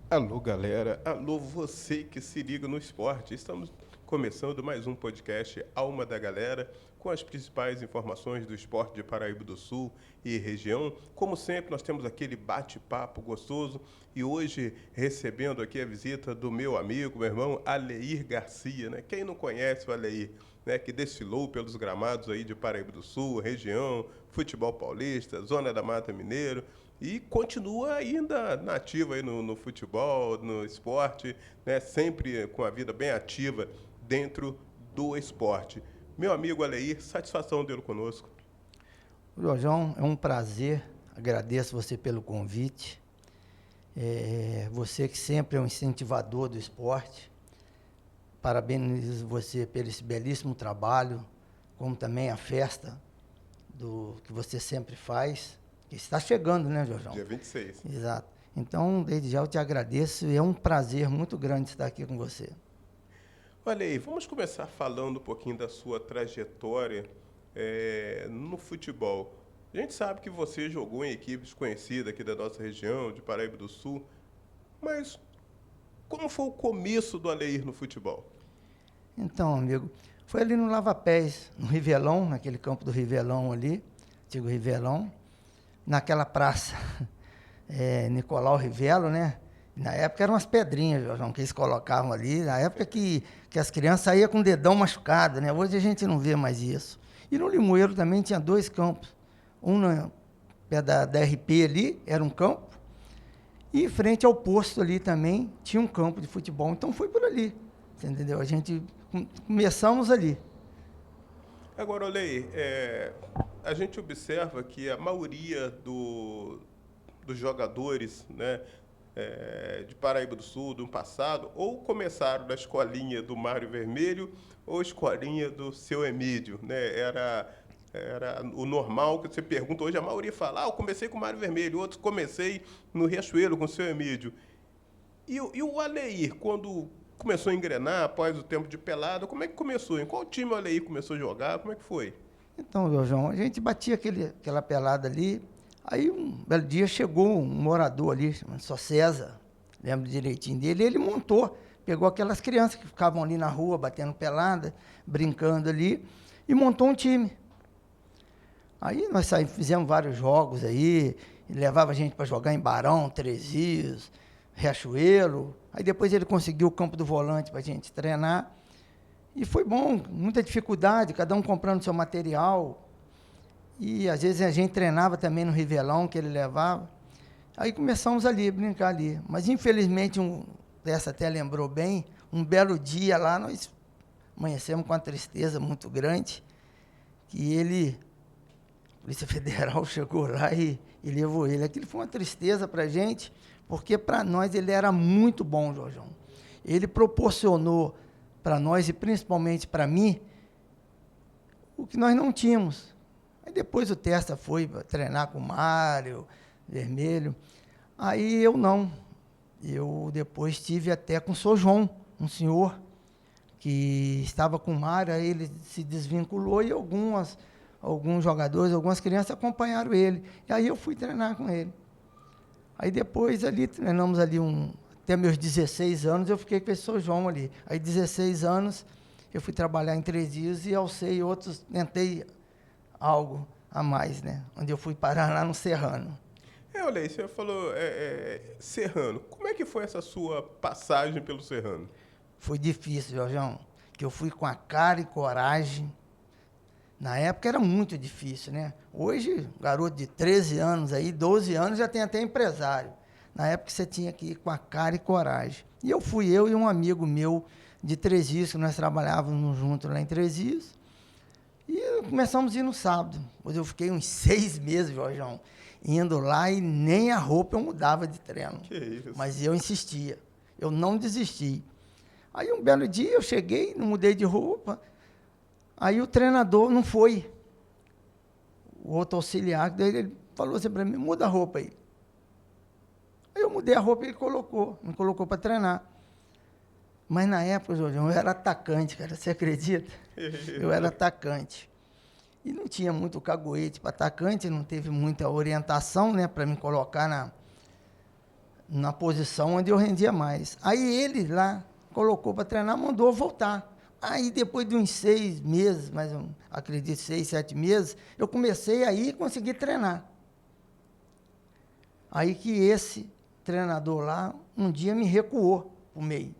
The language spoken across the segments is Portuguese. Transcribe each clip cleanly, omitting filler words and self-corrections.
Alô, galera. Alô, você que se liga no esporte. Estamos começando mais um podcast Alma da Galera, com as principais informações do esporte de Paraíba do Sul e região. Como sempre, nós temos aquele bate-papo gostoso e hoje recebendo aqui a visita do meu amigo, meu irmão Aleir Garcia, né? Quem não conhece o Aleir, né, que desfilou pelos gramados aí de Paraíba do Sul, região, futebol paulista, Zona da Mata Mineiro, e continua ainda nativo aí no futebol, no esporte, né? Sempre com a vida bem ativa dentro do esporte. Meu amigo Aleir, satisfação tê-lo conosco. Jorjão, é um prazer, agradeço você pelo convite. Você que sempre é um incentivador do esporte, parabenizo você pelo esse belíssimo trabalho, como também a festa que você sempre faz, que está chegando, né, Jorjão? Dia 26. Exato. Então, desde já eu te agradeço e é um prazer muito grande estar aqui com você. Olha aí, vamos começar falando um pouquinho da sua trajetória no futebol. A gente sabe que você jogou em equipes conhecidas aqui da nossa região, de Paraíba do Sul, mas como foi o começo do Aleir no futebol? Então, amigo, foi ali no Lava Pés, no Rivelão, naquele campo do Rivelão ali, antigo Rivelão, naquela praça Nicolau Rivelo, né? Na época eram umas pedrinhas, Jorjão, que eles colocavam ali. Na época que as crianças saíam com o dedão machucado, né? Hoje a gente não vê mais isso. E no Limoeiro também tinha dois campos. Um no pé da RP ali, era um campo. E em frente ao posto ali também tinha um campo de futebol. Então foi por ali, você entendeu? A gente começamos ali. Agora, Aleir, a gente observa que a maioria dos jogadores, né, de Paraíba do Sul, do passado, ou começaram na escolinha do Mário Vermelho ou escolinha do seu Emílio, né? Era o normal que você pergunta hoje, a maioria fala, eu comecei com o Mário Vermelho, outros comecei no Riachuelo com o seu Emílio. E o Aleir, quando começou a engrenar após o tempo de pelada, como é que começou? Em qual time o Aleir começou a jogar? Como é que foi? Então, Jorjão, a gente batia aquela pelada ali. Aí um belo dia chegou um morador ali, chamado Só César, lembro direitinho dele, e ele montou, pegou aquelas crianças que ficavam ali na rua, batendo pelada, brincando ali, e montou um time. Aí nós fizemos vários jogos aí, ele levava a gente para jogar em Barão, Três Rios, Riachuelo. Aí depois ele conseguiu o campo do volante para a gente treinar. E foi bom, muita dificuldade, cada um comprando seu material. E às vezes a gente treinava também no Rivelão que ele levava. Aí começamos ali, a brincar ali. Mas infelizmente, essa até lembrou bem, um belo dia lá nós amanhecemos com uma tristeza muito grande, que a Polícia Federal chegou lá e levou ele. Aquilo foi uma tristeza para a gente, porque para nós ele era muito bom, Jorjão. Ele proporcionou para nós, e principalmente para mim, o que nós não tínhamos. Aí depois o Testa foi treinar com o Mário, Vermelho. Aí eu não. Eu depois tive até com o Sr. João, um senhor que estava com o Mário, aí ele se desvinculou e alguns jogadores, algumas crianças acompanharam ele. E aí eu fui treinar com ele. Aí depois ali, treinamos ali até meus 16 anos, eu fiquei com esse Sr. João ali. Aí 16 anos, eu fui trabalhar em Três Rios e alcei outros, tentei algo a mais, né? Onde eu fui parar lá no Serrano. Olha aí, você falou Serrano. Como é que foi essa sua passagem pelo Serrano? Foi difícil, Jorjão, que eu fui com a cara e coragem. Na época era muito difícil, né? Hoje, garoto de 13 anos aí, 12 anos, já tem até empresário. Na época você tinha que ir com a cara e coragem. E eu e um amigo meu de Três Rios, que nós trabalhávamos juntos lá em Três Rios. E começamos a ir no sábado. Depois eu fiquei uns 6 meses, Jorjão, indo lá e nem a roupa eu mudava de treino. Que isso? Mas eu insistia. Eu não desisti. Aí um belo dia eu cheguei, não mudei de roupa. Aí o treinador não foi. O outro auxiliar dele, ele falou assim para mim, muda a roupa aí. Aí eu mudei a roupa e ele me colocou para treinar. Mas na época, Jorjão, eu era atacante, cara, você acredita? Eu era atacante. E não tinha muito caguete para atacante, não teve muita orientação, né, para me colocar na posição onde eu rendia mais. Aí ele lá colocou para treinar, mandou eu voltar. Aí depois de uns 6 meses, mais acredito 6, 7 meses, eu comecei aí e consegui treinar. Aí que esse treinador lá, um dia me recuou para o meio.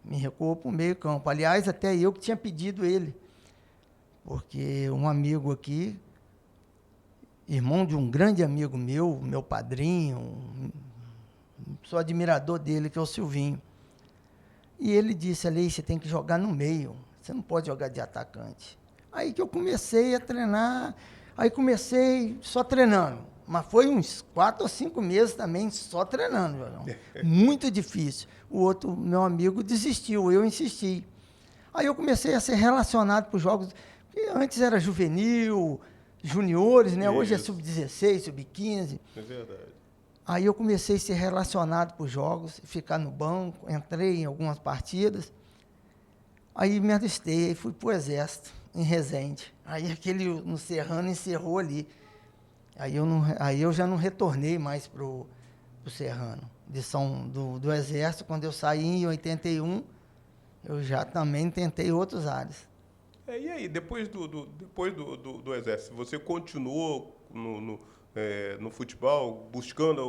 Me recuou para o meio campo. Aliás, até eu que tinha pedido ele. Porque um amigo aqui, irmão de um grande amigo meu padrinho, sou admirador dele, que é o Silvinho. E ele disse ali, você tem que jogar no meio, você não pode jogar de atacante. Aí que eu comecei a treinar, aí comecei só treinando. Mas foi uns 4 ou 5 meses também só treinando, Jorão. Muito difícil. O outro, meu amigo, desistiu, eu insisti. Aí eu comecei a ser relacionado para os jogos, que antes era juvenil, juniores, né? Hoje é sub-16, sub-15. É verdade. Aí eu comecei a ser relacionado para os jogos, ficar no banco, entrei em algumas partidas. Aí me alistei, fui para o Exército, em Resende. Aí aquele no Serrano encerrou ali. Aí eu já não retornei mais para o Serrano, do Exército. Quando eu saí em 81, eu já também tentei outros áreas. E aí, depois do Exército, você continuou no futebol buscando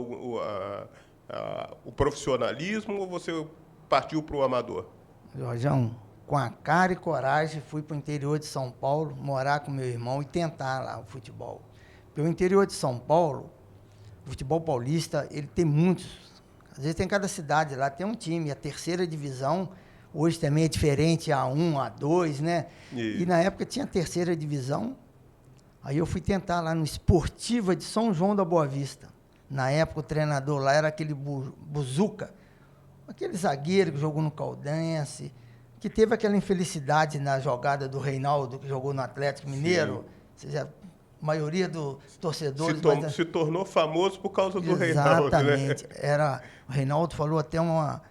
o profissionalismo ou você partiu para o amador? Jorjão, com a cara e coragem, fui para o interior de São Paulo, morar com meu irmão e tentar lá o futebol. Porque o interior de São Paulo, o futebol paulista, ele tem muitos. Às vezes tem cada cidade lá, tem um time. A terceira divisão, hoje também é diferente, A1, A2, né? E na época tinha a terceira divisão. Aí eu fui tentar lá no Esportiva de São João da Boa Vista. Na época o treinador lá era aquele Buzuca, aquele zagueiro que jogou no Caldense, que teve aquela infelicidade na jogada do Reinaldo, que jogou no Atlético Mineiro. Ou seja, a maioria dos torcedores... Se tornou famoso por causa do Reinaldo, né? Exatamente. O Reinaldo falou até uma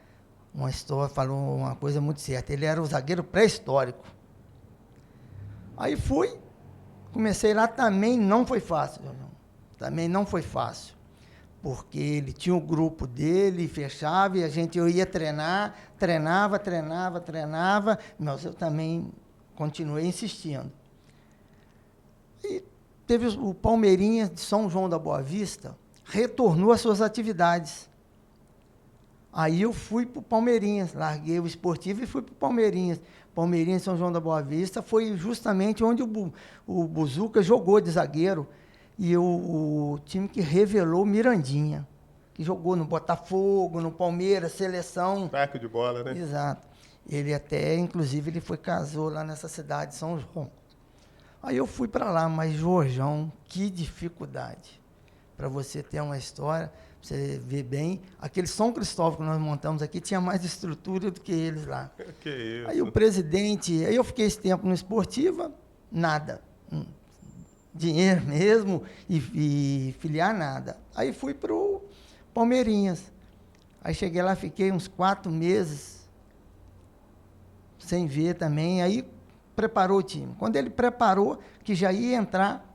história, falou uma coisa muito certa. Ele era o zagueiro pré-histórico. Aí fui, comecei lá, também não foi fácil. Também não foi fácil. Porque ele tinha o grupo dele, fechava, e eu ia treinar, treinava, mas eu também continuei insistindo. E teve o Palmeirinhas de São João da Boa Vista, retornou às suas atividades. Aí eu fui para o Palmeirinhas, larguei o Esportivo e fui para o Palmeirinhas. Palmeirinhas de São João da Boa Vista foi justamente onde o Buzuca jogou de zagueiro. E o time que revelou Mirandinha, que jogou no Botafogo, no Palmeiras, seleção. Taco de bola, né? Exato. Ele até, inclusive, casou lá nessa cidade de São João. Aí eu fui para lá, mas, Jorjão, que dificuldade. Para você ter uma história, você ver bem, aquele São Cristóvão que nós montamos aqui tinha mais estrutura do que eles lá. Que isso. Aí o presidente, aí eu fiquei esse tempo no Esportiva, nada. Dinheiro mesmo e filiar nada. Aí fui para o Palmeirinhas. Aí cheguei lá, fiquei uns 4 meses sem ver também. Aí preparou o time. Quando ele preparou, que já ia entrar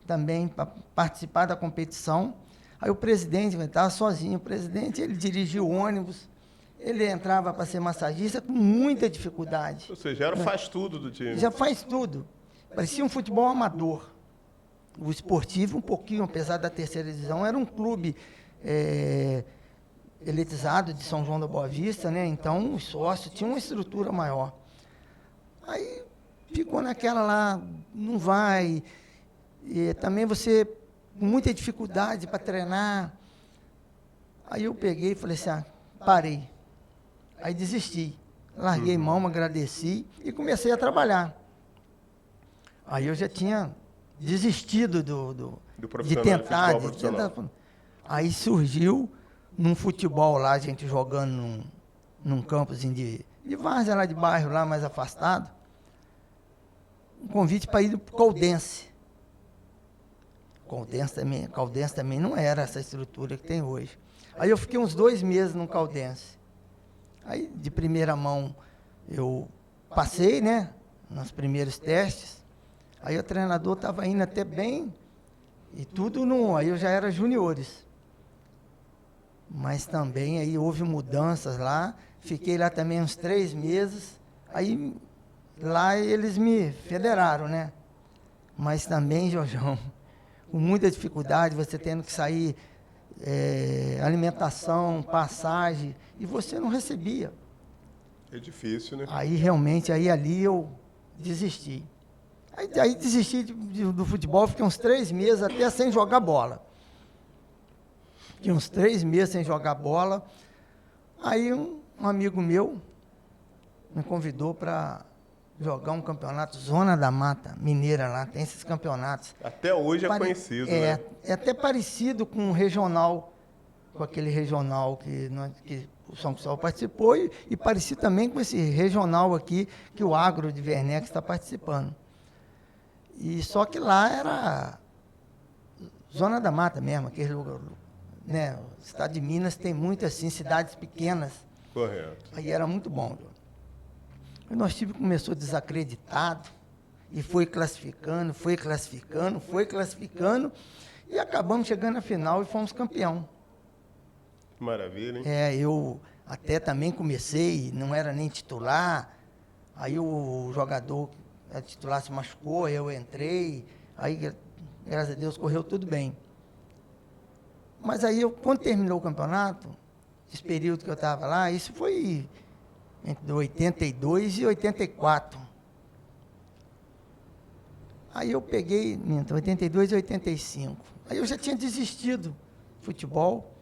também para participar da competição, aí o presidente estava sozinho. O presidente, ele dirigia o ônibus, ele entrava para ser massagista com muita dificuldade. Ou seja, faz tudo do time. Já faz tudo. Parecia um futebol amador. O Esportivo, um pouquinho, apesar da terceira divisão, era um clube elitizado de São João da Boa Vista, né? Então, os sócios tinham uma estrutura maior. Aí, ficou naquela lá, não vai. E também você, com muita dificuldade para treinar. Aí eu peguei e falei assim, parei. Aí desisti. Larguei mão, agradeci e comecei a trabalhar. Aí eu já tinha desistido de tentar. Aí surgiu num futebol lá, a gente jogando num campozinho de várzea lá de bairro, lá mais afastado, um convite para ir para o Caldense. Caldense também não era essa estrutura que tem hoje. Aí eu fiquei uns 2 meses no Caldense. Aí, de primeira mão, eu passei, né, nos primeiros testes. Aí o treinador estava indo até bem, e tudo aí eu já era juniores. Mas também aí houve mudanças lá. Fiquei lá também uns 3 meses. Aí lá eles me federaram, né? Mas também, Jorjão, com muita dificuldade, você tendo que sair, alimentação, passagem, e você não recebia. É difícil, né? Aí realmente, aí ali eu desisti. Aí desisti do futebol, fiquei uns 3 meses até sem jogar bola. Fiquei uns 3 meses sem jogar bola. Aí um amigo meu me convidou para jogar um campeonato Zona da Mata Mineira lá, tem esses campeonatos. Até hoje é conhecido, né? É até parecido com o regional, com aquele regional que o São Cristóvão participou e parecido também com esse regional aqui que o Agro de Werneck está participando. E só que lá era Zona da Mata mesmo, aquele lugar, né? O estado de Minas tem muitas assim, cidades pequenas. Correto. Aí era muito bom. O nosso time começou desacreditado e foi classificando, e acabamos chegando à final e fomos campeão. Maravilha, hein? Eu até também comecei, não era nem titular, aí o jogador titular se machucou, eu entrei, aí graças a Deus correu tudo bem. Mas aí quando terminou o campeonato, esse período que eu estava lá, isso foi entre 82 e 84. Aí eu peguei, 82 e 85. Aí eu já tinha desistido do futebol.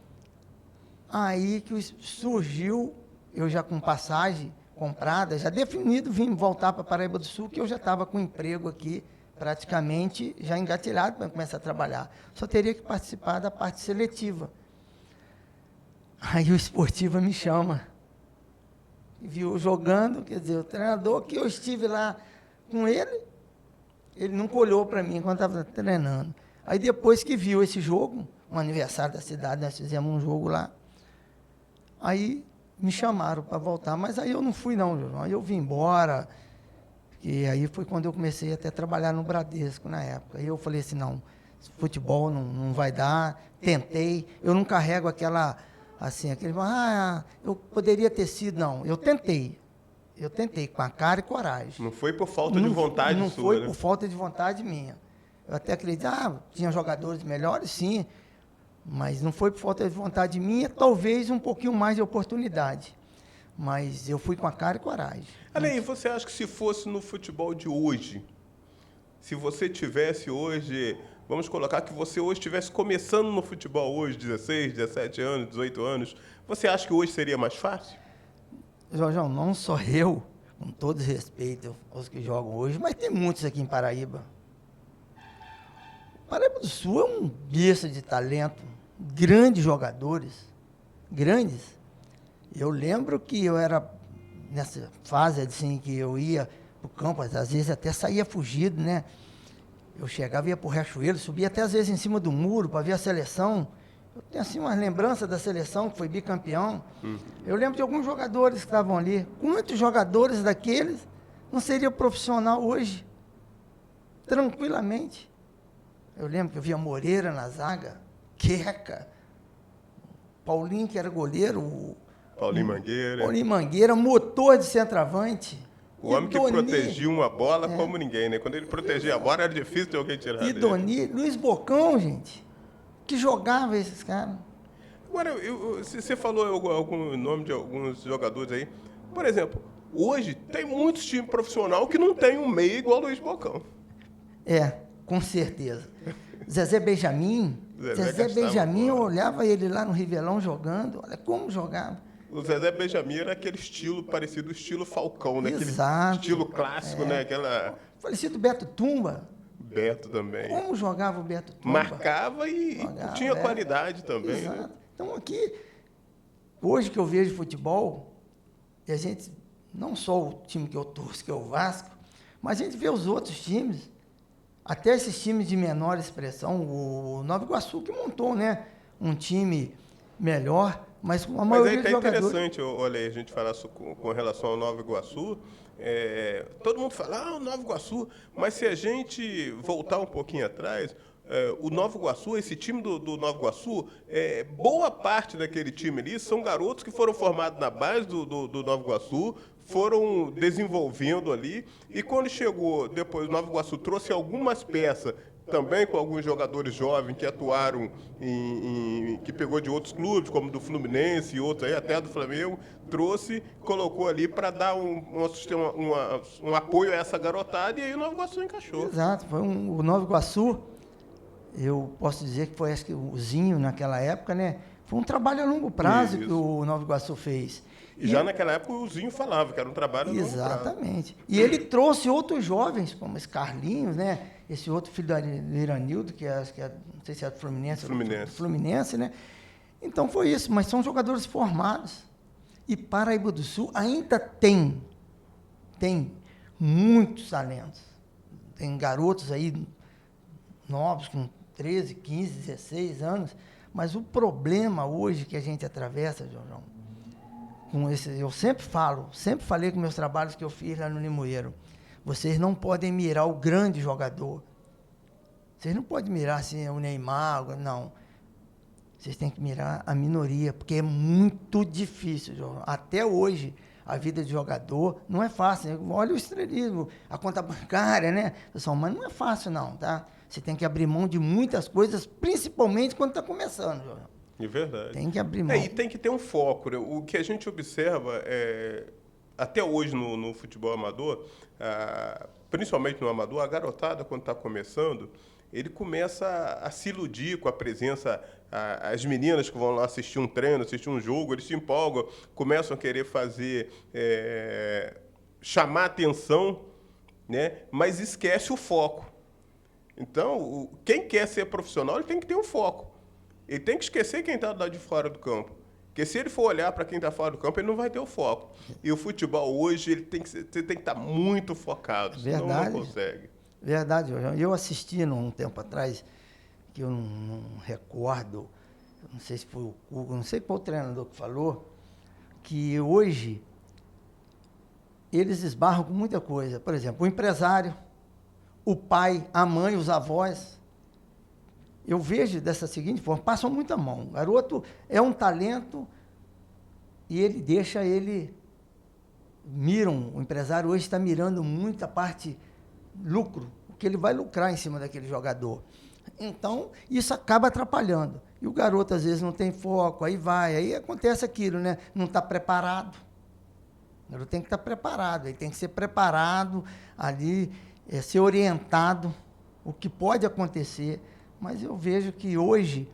Aí que surgiu, eu já com passagem comprada, já definido, vim voltar para Paraíba do Sul, que eu já estava com emprego aqui, praticamente já engatilhado para começar a trabalhar. Só teria que participar da parte seletiva. Aí o Esportiva me chama. Viu jogando, quer dizer, o treinador que eu estive lá com ele nunca olhou para mim enquanto estava treinando. Aí depois que viu esse jogo, um aniversário da cidade, nós fizemos um jogo lá, aí me chamaram para voltar, mas aí eu não fui não, João. Aí eu vim embora, e aí foi quando eu comecei até a trabalhar no Bradesco na época. Aí eu falei assim, não, futebol não vai dar, tentei, eu não carrego aquela... Assim, eu poderia ter sido, não, eu tentei com a cara e coragem. Não foi por falta de vontade sua, sua, Não foi né? por falta de vontade minha. Eu até acredito, tinha jogadores melhores, sim, mas não foi por falta de vontade minha, talvez um pouquinho mais de oportunidade. Mas eu fui com a cara e coragem. Além, você acha que se fosse no futebol de hoje, se você tivesse hoje... Vamos colocar que você hoje estivesse começando no futebol hoje, 16, 17 anos, 18 anos. Você acha que hoje seria mais fácil? Jorjão, não só eu, com todo respeito aos que jogam hoje, mas tem muitos aqui em Paraíba. Paraíba do Sul é um berço de talento, grandes jogadores, grandes. Eu lembro que eu era, nessa fase assim, que eu ia para o campo, às vezes até saía fugido, né? Eu chegava, ia para o Riachuelo, subia até às vezes em cima do muro para ver a seleção. Eu tenho assim uma lembrança da seleção, que foi bicampeão. Eu lembro de alguns jogadores que estavam ali. Quantos jogadores daqueles não seria profissional hoje? Tranquilamente. Eu lembro que eu via Moreira na zaga, Queca, Paulinho, que era goleiro. Paulinho Mangueira. Paulinho Mangueira, motor de centroavante. O homem que protegia uma bola como ninguém, né? Quando ele protegia a bola, era difícil de alguém tirar dele. Doni, Luiz Bocão, gente, que jogava esses caras. Agora, você falou algum nome de alguns jogadores aí. Por exemplo, hoje tem muitos times profissionais que não tem um meia igual o Luiz Bocão. Com certeza. Zezé Benjamin, eu olhava ele lá no Rivelão jogando, olha como jogava. O Zezé Benjamin era aquele estilo parecido, estilo Falcão, né? Exato. Aquele estilo clássico, né? Falecido Beto Tumba. Beto também. Como jogava o Beto Tumba? Marcava e tinha qualidade também. Exato. Né? Então aqui, hoje que eu vejo futebol, e a gente, não só o time que eu torço, que é o Vasco, mas a gente vê os outros times, até esses times de menor expressão, o Nova Iguaçu que montou, né? Um time melhor, mas com a maioria dos jogadores... Mas é interessante, olha, a gente falar com relação ao Nova Iguaçu, todo mundo fala, o Nova Iguaçu, mas se a gente voltar um pouquinho atrás, o Nova Iguaçu, esse time do Nova Iguaçu, boa parte daquele time ali são garotos que foram formados na base do Nova Iguaçu, foram desenvolvendo ali, e quando chegou depois, o Nova Iguaçu trouxe algumas peças, também com alguns jogadores jovens que atuaram que pegou de outros clubes, como do Fluminense e outros aí, até do Flamengo, trouxe, colocou ali para dar um apoio a essa garotada, e aí o Nova Iguaçu encaixou. Exato, o Nova Iguaçu, eu posso dizer que foi, acho que o Zinho naquela época, né? Foi um trabalho a longo prazo que o Nova Iguaçu fez. E já naquela época o Zinho falava que era um trabalho a longo prazo. Exatamente. E ele trouxe outros jovens, como esse Carlinhos, né? Esse outro filho do Iranildo, que acho que não sei se é do Fluminense. Fluminense, né? Então foi isso, mas são jogadores formados. E Paraíba do Sul ainda tem muitos talentos. Tem garotos aí novos, com 13, 15, 16 anos, mas o problema hoje que a gente atravessa, João, eu sempre falei com meus trabalhos que eu fiz lá no Limoeiro, vocês não podem mirar o grande jogador. Vocês não podem mirar assim o Neymar, não. Vocês têm que mirar a minoria, porque é muito difícil, João. Até hoje, a vida de jogador não é fácil. Né? Olha o estrelismo, a conta bancária, né? Pessoal, mas não é fácil não, tá? Você tem que abrir mão de muitas coisas, principalmente quando está começando, João. É verdade. Tem que abrir mão. E tem que ter um foco. Né? O que a gente observa, até hoje no futebol amador, principalmente no amador, a garotada, quando está começando, ele começa a se iludir com a presença, as meninas que vão lá assistir um treino, assistir um jogo, eles se empolgam, começam a querer fazer, chamar atenção, né? Mas esquece o foco. Então, quem quer ser profissional, ele tem que ter um foco. Ele tem que esquecer quem está do lado de fora do campo. Porque se ele for olhar para quem está fora do campo, ele não vai ter o foco. E o futebol hoje, você tem que estar muito focado, senão não consegue. Verdade. Eu assisti um tempo atrás, que eu não recordo, não sei se foi o Hugo, não sei qual treinador que falou, que hoje eles esbarram com muita coisa. Por exemplo, o empresário, o pai, a mãe, os avós. Eu vejo dessa seguinte forma, passam muita mão. O garoto é um talento e o empresário hoje está mirando muita parte lucro, que ele vai lucrar em cima daquele jogador. Então, isso acaba atrapalhando. E o garoto, às vezes, não tem foco, aí acontece aquilo, né? Não está preparado. O garoto tem que estar preparado, ele tem que ser preparado ali, ser orientado, o que pode acontecer. Mas eu vejo que hoje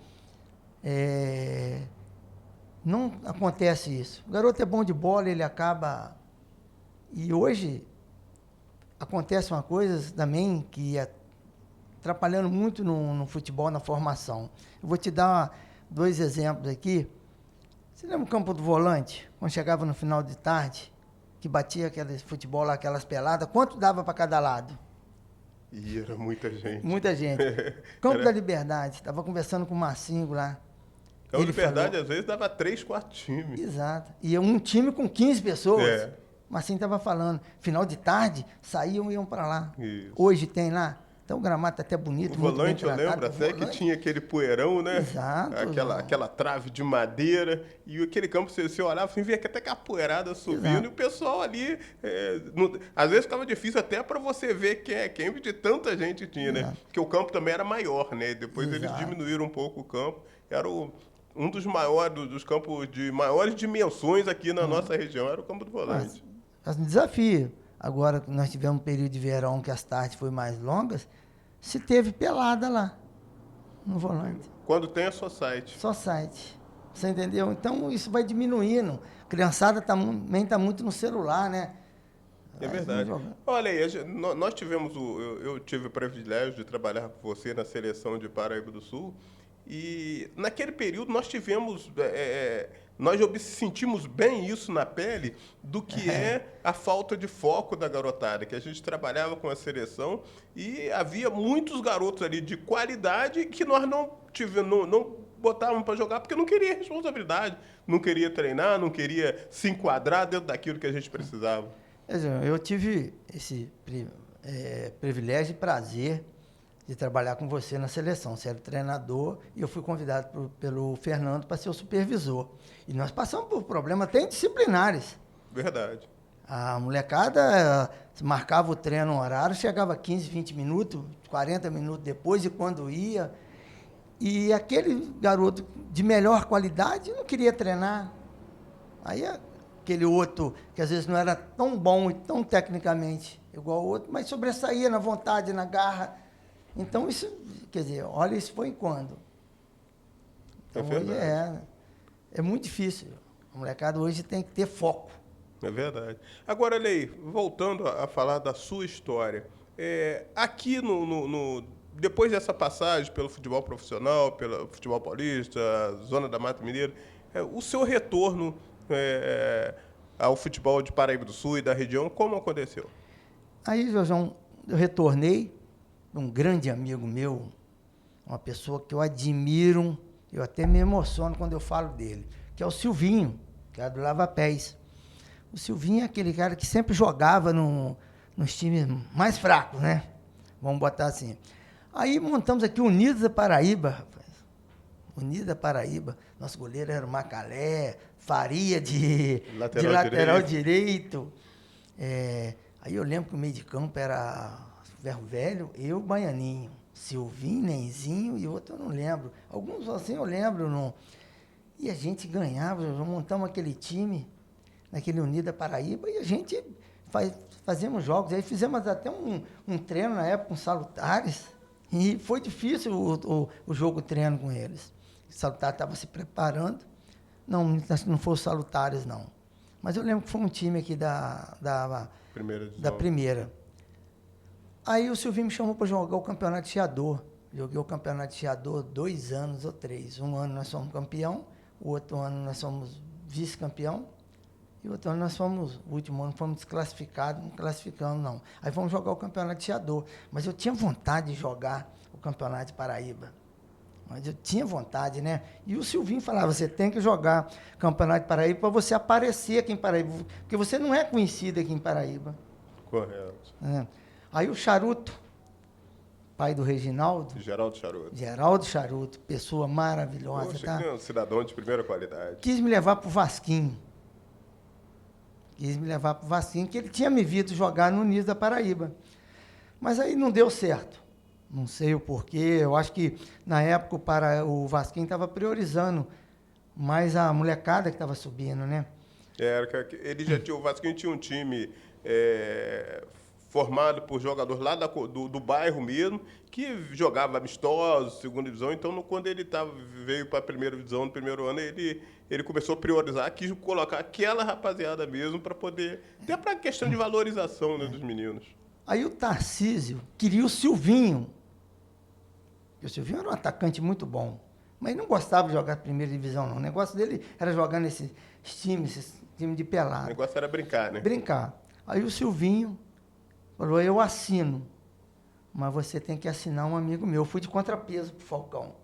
não acontece isso. O garoto é bom de bola, ele acaba... E hoje acontece uma coisa também que é atrapalhando muito no futebol, na formação. Eu vou te dar 2 exemplos aqui. Você lembra o campo do volante? Quando chegava no final de tarde, que batia aquele futebol lá, aquelas peladas, quanto dava para cada lado? E era muita gente. Muita gente. Campo da Liberdade, estava conversando com o Marcinho lá. Campo da Liberdade, às vezes, dava 3, 4 times. Exato. E um time com 15 pessoas. O Marcinho estava falando, final de tarde, saíam e iam para lá. Isso. Hoje tem lá. Então o gramado está até bonito. O volante, eu lembro até que tinha aquele poeirão, né? Exato. Aquela trave de madeira. E aquele campo, você olhava assim, via até que a poeirada subindo. Exato. E o pessoal ali... às vezes ficava difícil até para você ver quem é quem, de tanta gente tinha, né? Porque o campo também era maior, né? Depois eles diminuíram um pouco o campo. Era um dos maiores, dos campos de maiores dimensões aqui na nossa região, era o campo do volante. Mas um desafio. Agora, nós tivemos um período de verão que as tardes foram mais longas, se teve pelada lá, no volante. Quando tem é só site. Só site. Você entendeu? Então, isso vai diminuindo. A criançada também está muito no celular, né? É verdade. Olha aí, nós tivemos eu tive o privilégio de trabalhar com você na seleção de Paraíba do Sul, e naquele período nós tivemos... nós sentimos bem isso na pele do que é a falta de foco da garotada, que a gente trabalhava com a seleção e havia muitos garotos ali de qualidade que nós não botávamos para jogar porque não queria responsabilidade, não queria treinar, não queria se enquadrar dentro daquilo que a gente precisava. Eu tive esse privilégio e prazer de trabalhar com você na seleção. Você era o treinador e eu fui convidado pelo Fernando para ser o supervisor. E nós passamos por problemas até disciplinares. Verdade. A molecada marcava o treino no horário, chegava 15, 20 minutos, 40 minutos depois, e quando ia. E aquele garoto de melhor qualidade não queria treinar. Aí aquele outro, que às vezes não era tão bom e tão tecnicamente igual o outro, mas sobressaía na vontade, na garra. Então, isso, quer dizer, olha, isso foi em quando? Então, hoje é muito difícil. A molecada hoje tem que ter foco. É verdade. Agora, Lei, voltando a falar da sua história, aqui depois dessa passagem pelo futebol profissional, pelo futebol paulista, Zona da Mata Mineira, o seu retorno ao futebol de Paraíba do Sul e da região, como aconteceu? Aí, Jorjão, eu retornei, um grande amigo meu, uma pessoa que eu admiro, eu até me emociono quando eu falo dele, que é o Silvinho, que é do Lava Pés. O Silvinho é aquele cara que sempre jogava nos times mais fracos, né? Vamos botar assim. Aí montamos aqui o Unidos da Paraíba, rapaz. Unidos da Paraíba. Nosso goleiro era o Macalé, Faria de lateral direito. Aí eu lembro que o meio de campo era Ferro Velho, eu, Baianinho, Silvinho, Nenzinho e outro eu não lembro. Alguns assim eu lembro. Não. E a gente ganhava, montamos aquele time, naquele Unidos da Paraíba, e a gente fazíamos jogos. Aí fizemos até um treino na época com Salutares, e foi difícil o jogo treino com eles. O Salutares estava se preparando, não foi o Salutares, não. Mas eu lembro que foi um time aqui da primeira. Aí o Silvinho me chamou para jogar o Campeonato de Chiador. Joguei o Campeonato de Chiador 2 anos ou 3. Um ano nós fomos campeão, o outro ano nós fomos vice-campeão, e o outro ano nós fomos, o último ano fomos desclassificados, não classificamos não. Aí fomos jogar o Campeonato de Chiador. Mas eu tinha vontade de jogar o Campeonato de Paraíba. Mas eu tinha vontade, né? E o Silvinho falava, você tem que jogar Campeonato de Paraíba para você aparecer aqui em Paraíba, porque você não é conhecido aqui em Paraíba. Correto. Aí o Charuto, pai do Reginaldo. Geraldo Charuto, pessoa maravilhosa. Poxa, que é um cidadão de primeira qualidade. Quis me levar para o Vasquinho. Que ele tinha me visto jogar no Unidos da Paraíba. Mas aí não deu certo. Não sei o porquê. Eu acho que, na época, o Vasquinho estava priorizando mais a molecada que estava subindo, né? O Vasquinho tinha um time formado por jogadores lá do bairro mesmo, que jogava amistosos, segunda divisão. Então, quando ele veio para a primeira divisão, no primeiro ano, ele começou a priorizar, quis colocar aquela rapaziada mesmo para poder... Até para questão de valorização, né, dos meninos. Aí o Tarcísio queria o Silvinho. E o Silvinho era um atacante muito bom. Mas ele não gostava de jogar primeira divisão, não. O negócio dele era jogar nesses times de pelado. O negócio era brincar, né? Brincar. Aí o Silvinho falou, eu assino, mas você tem que assinar um amigo meu. Eu fui de contrapeso pro Falcão.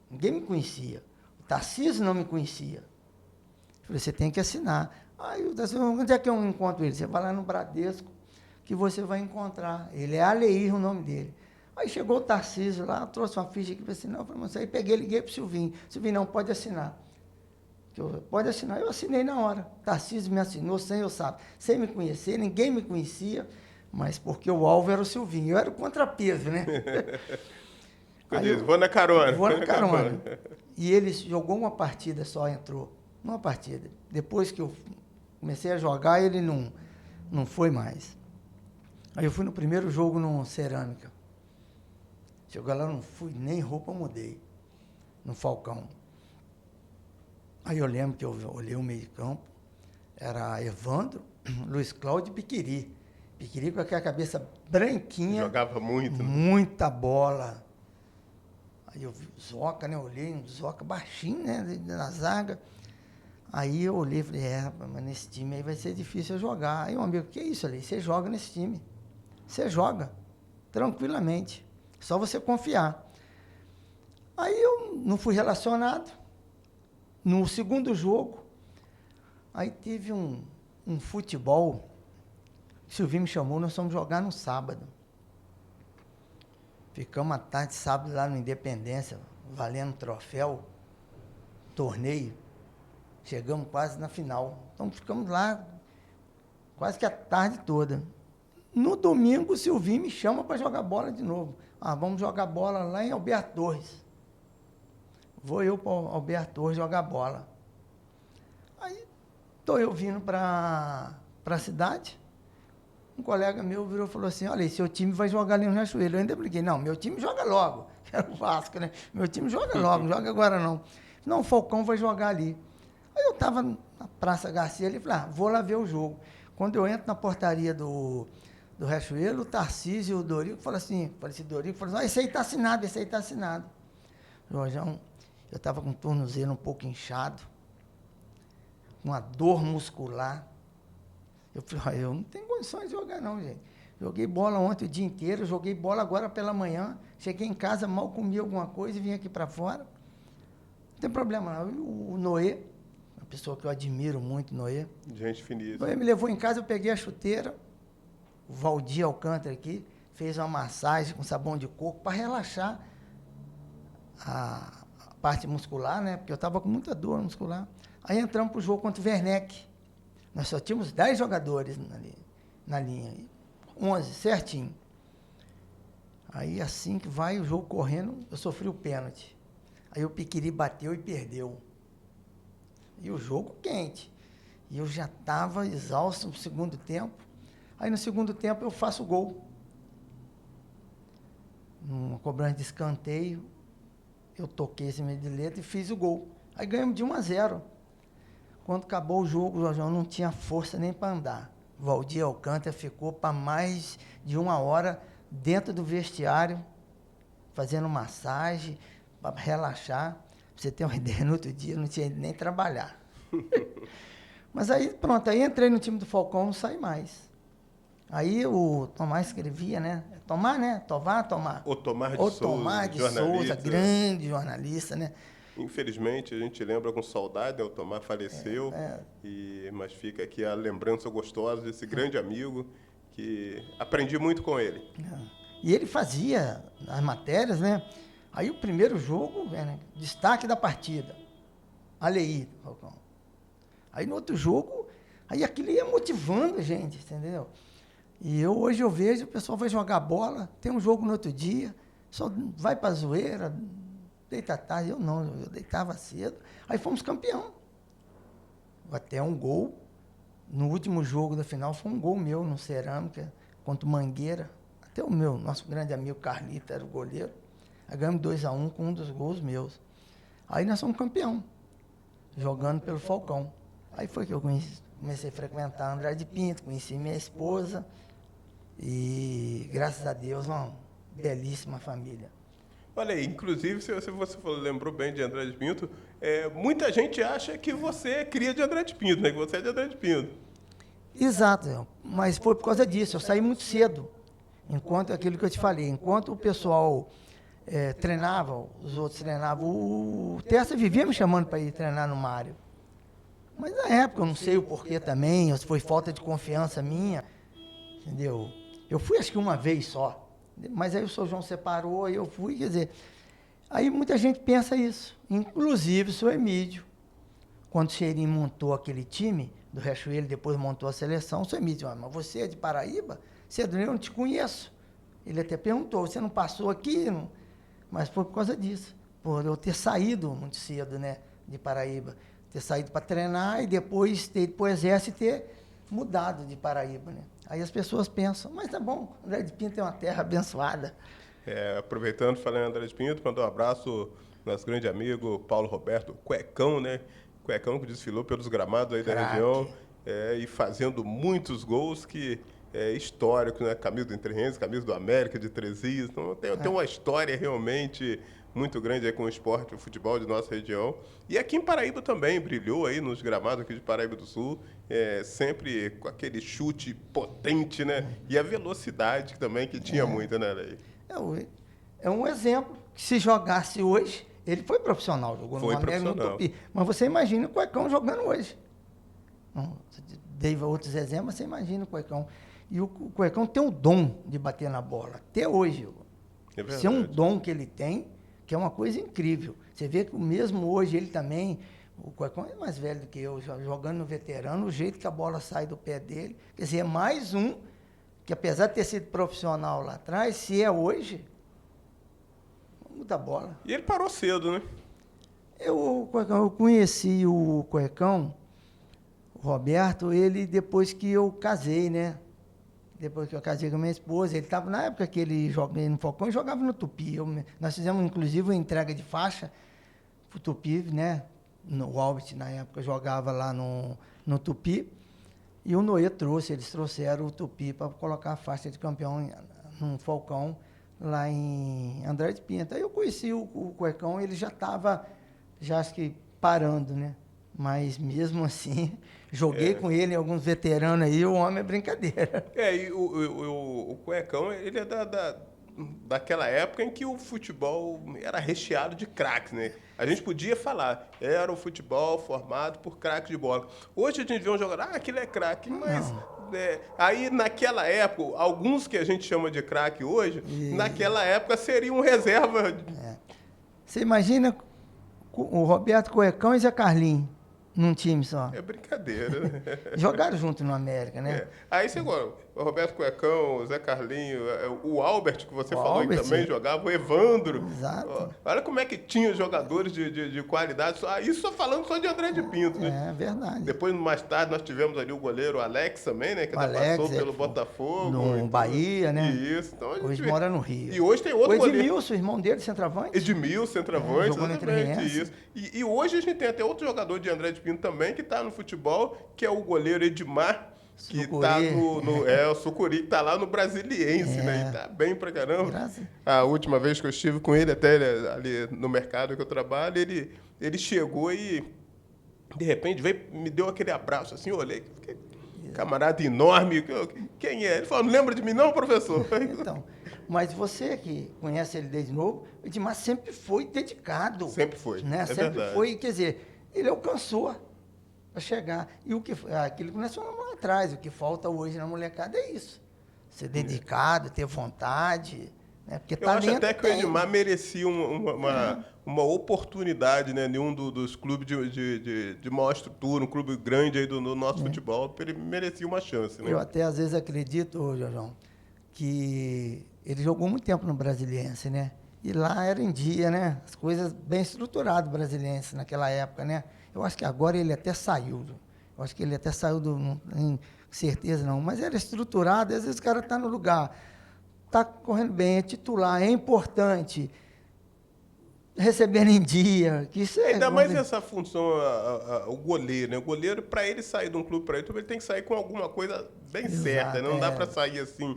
Ninguém me conhecia. O Tarcísio não me conhecia. Eu falei, você tem que assinar. Aí o Tarcísio, onde é que eu encontro ele? Você vai lá no Bradesco, que você vai encontrar. Ele é Aleir, o nome dele. Aí chegou o Tarcísio lá, trouxe uma ficha aqui para assinar. Eu falei, mas aí peguei, liguei pro Silvinho. Silvinho, não, pode assinar. Pode assinar. Eu assinei na hora. Tarcísio me assinou sem me conhecer, ninguém me conhecia, mas porque o alvo era o Silvinho. Eu era o contrapeso, né? Vou na carona. Vou na carona. E ele jogou uma partida só, entrou. Uma partida. Depois que eu comecei a jogar, ele não foi mais. Aí eu fui no primeiro jogo no Cerâmica. Chegou lá, não fui, nem roupa mudei. No Falcão. Aí eu lembro que eu olhei o meio de campo, era Evandro, Luiz Cláudio e Piquiri. Piquiri com aquela cabeça branquinha. Jogava muito. Né? Muita bola. Aí eu vi o Zoca, né? Eu olhei um Zoca baixinho, né? Na zaga. Aí eu olhei e falei, mas nesse time aí vai ser difícil eu jogar. Aí um amigo, que é isso ali? Você joga nesse time. Você joga, tranquilamente. Só você confiar. Aí eu não fui relacionado. No segundo jogo, aí teve um futebol, o Silvinho me chamou, nós fomos jogar no sábado. Ficamos à tarde, sábado, lá no Independência, valendo troféu, torneio. Chegamos quase na final. Então, ficamos lá quase que a tarde toda. No domingo, o Silvinho me chama para jogar bola de novo. Vamos jogar bola lá em Alberto Torres. Vou eu para Alberto Torres jogar bola. Aí, estou eu vindo para a cidade. Um colega meu virou e falou assim, olha, seu time vai jogar ali no Riachuelo. Eu ainda brinquei, não, meu time joga logo. Era o Vasco, né? Meu time joga logo, não joga agora não. Não, o Falcão vai jogar ali. Aí eu estava na Praça Garcia ali, falei, vou lá ver o jogo. Quando eu entro na portaria do Riachuelo, o Tarcísio e o Dorico falam assim, Dorico falou assim, esse aí está assinado, esse aí está assinado. Jorjão, eu estava com o tornozelo um pouco inchado, uma dor muscular. Eu falei, eu não tenho condições de jogar não, gente. Joguei bola ontem o dia inteiro, joguei bola agora pela manhã, cheguei em casa, mal comi alguma coisa e vim aqui para fora. Não tem problema não. O Noé, uma pessoa que eu admiro muito, Noé. Gente finíssima. Noé me levou em casa, eu peguei a chuteira, o Valdir Alcântara aqui, fez uma massagem com sabão de coco para relaxar a parte muscular, né? Porque eu estava com muita dor muscular. Aí entramos para o jogo contra o Werneck. Nós só tínhamos 10 jogadores na linha, 11, certinho. Aí, assim que vai o jogo correndo, eu sofri o pênalti. Aí o Piquiri bateu e perdeu. E o jogo quente. E eu já estava exausto no segundo tempo. Aí, no segundo tempo, eu faço o gol. Numa cobrança de escanteio, eu toquei esse meio de letra e fiz o gol. Aí ganhamos de 1-0. Quando acabou o jogo, o Jorjão não tinha força nem para andar. Valdir Alcântara ficou para mais de 1 hora dentro do vestiário, fazendo massagem, para relaxar. Pra você ter uma ideia, no outro dia eu não tinha ido nem trabalhar. Mas aí, pronto, aí entrei no time do Falcão, não saí mais. Aí o Tomás escrevia, né? Tomar, né? Tomar. O Tomar de Tomar de Souza, grande jornalista, né? Infelizmente, a gente lembra com saudade, né? O Tomar faleceu, mas fica aqui a lembrança gostosa desse grande amigo, que aprendi muito com ele. E ele fazia as matérias, né? Aí o primeiro jogo, né? Destaque da partida, Aleí, Falcão. Aí no outro jogo, aí aquilo ia motivando a gente, entendeu? E hoje eu vejo, o pessoal vai jogar bola, tem um jogo no outro dia, só vai pra zoeira, deita tarde, eu não, eu deitava cedo. Aí fomos campeão. Até um gol. No último jogo da final foi um gol meu no Cerâmica, contra o Mangueira. Até o nosso grande amigo Carlito era o goleiro. Aí ganhamos 2-1 com um dos gols meus. Aí nós fomos campeão, jogando pelo Falcão. Aí foi que eu comecei a frequentar André de Pinto, conheci minha esposa e, graças a Deus, uma belíssima família. Olha aí, inclusive, se você lembrou bem de André de Pinto, muita gente acha que você é cria de André de Pinto, né? Que você é de André de Pinto. Exato, mas foi por causa disso. Eu saí muito cedo, enquanto aquilo que eu te falei, enquanto o pessoal treinava, os outros treinavam, o Tessa vivia me chamando para ir treinar no Mário. Mas na época, eu não sei o porquê também, foi falta de confiança minha, entendeu? Eu fui acho que uma vez só. Mas aí o Sr. João separou e eu fui, quer dizer... Aí muita gente pensa isso, inclusive o Sr. Emílio. Quando o Cheirinho montou aquele time do Riachuelo, depois montou a seleção, o Sr. Emílio disse, mas você é de Paraíba? Cedo, eu não te conheço. Ele até perguntou, você não passou aqui? Não? Mas foi por causa disso, por eu ter saído muito cedo, né, de Paraíba. Ter saído para treinar e depois ter ido para o Exército e ter mudado de Paraíba, né? Aí as pessoas pensam, mas tá bom, André de Pinto é uma terra abençoada. Aproveitando, falando em André de Pinto, mandar um abraço ao nosso grande amigo Paulo Roberto, Cuecão, né? Cuecão que desfilou pelos gramados aí da região e fazendo muitos gols que é histórico, né? Camisa do Entre Rios, camisa do América, de Tresias. Então tem uma história realmente muito grande aí com o esporte, o futebol de nossa região. E aqui em Paraíba também brilhou aí nos gramados aqui de Paraíba do Sul, sempre com aquele chute potente, né? E a velocidade também, que tinha muita, né, Lei? É um exemplo que se jogasse hoje, ele foi profissional, jogou no América, no Tupi. Mas você imagina o Cuecão jogando hoje. Não, dei outros exemplos, você imagina o Cuecão. E o Cuecão tem o dom de bater na bola, até hoje. É Isso é um verdade. dom que ele tem, que é uma coisa incrível. Você vê que mesmo hoje ele também, o Cuecão é mais velho do que eu, jogando no veterano, o jeito que a bola sai do pé dele, quer dizer, é mais um que apesar de ter sido profissional lá atrás, se é hoje, muda a bola. E ele parou cedo, né? Eu conheci o Cuecão, o Roberto, ele depois que eu casei, né? Depois que eu casei com a minha esposa, ele estava na época que ele jogava no Falcão e jogava no Tupi. Nós fizemos, inclusive, uma entrega de faixa para o Tupi, né? O Albert, na época, jogava lá no Tupi. E o Noé trouxe, eles trouxeram o Tupi para colocar a faixa de campeão no Falcão, lá em André de Pinto. Aí eu conheci o Cuecão, ele já estava, já acho que parando, né? Mas mesmo assim, joguei com ele, alguns veteranos aí, o homem é brincadeira. E o Cuecão, ele é daquela época em que o futebol era recheado de craques, né? A gente podia falar, era o futebol formado por craques de bola. Hoje a gente vê um jogador, aquele é craque, mas aí naquela época, alguns que a gente chama de craque hoje, naquela época seriam reserva. Você imagina o Roberto Cuecão e Zé Carlinhos num time só. É brincadeira, né? Jogaram junto no América, né? Aí você agora, o Roberto Cuecão, o Zé Carlinho, o Albert, que você O falou Albert, que também jogava, o Evandro. Exato. Olha como é que tinha jogadores de qualidade. Isso só falando só de André de Pinto, né? É verdade. Depois, mais tarde, nós tivemos ali o goleiro Alex também, né? Que O até Alex, passou pelo Botafogo. no Bahia, né? Isso. Então, Hoje mora no Rio. E hoje tem outro o goleiro. Edmilson, irmão dele, centroavante. Edmilson, centroavante, jogou no exatamente Triense. isso. E hoje a gente tem até outro jogador de André de Pinto também, que está no futebol, que é o goleiro Edmar, que está o Sucuri, que está lá no Brasiliense, né? E tá bem pra caramba. Graças. A última vez que eu estive com ele, até ali no mercado que eu trabalho, ele chegou e, de repente, veio, me deu aquele abraço, assim, eu olhei, fiquei, camarada enorme, quem é? Ele falou, não lembra de mim não, professor? Então, mas você que conhece ele desde novo, o Edmar sempre foi dedicado. Sempre foi, Né? é Sempre verdade. foi, quer dizer, ele alcançou para chegar. E aquilo que nós falamos lá atrás, o que falta hoje na molecada é isso. Ser dedicado, ter vontade. Né? Porque Eu acho talento até que o Edmar merecia uma oportunidade, né, em um dos clubes de maior estrutura, um clube grande aí do nosso futebol, ele merecia uma chance, né? Eu até às vezes acredito, Jorjão, que ele jogou muito tempo no Brasiliense, né? E lá era em dia, né? As coisas bem estruturadas do Brasiliense naquela época, né? Eu acho que agora ele até saiu. Eu acho que ele até saiu não tenho certeza não, mas era estruturado, às vezes o cara está no lugar, está correndo bem, é titular, é importante, recebendo em dia, que isso é... Ainda mais essa função, o goleiro, né? O goleiro, para ele sair de um clube para outro, ele tem que sair com alguma coisa bem certa, né? Não dá para sair assim,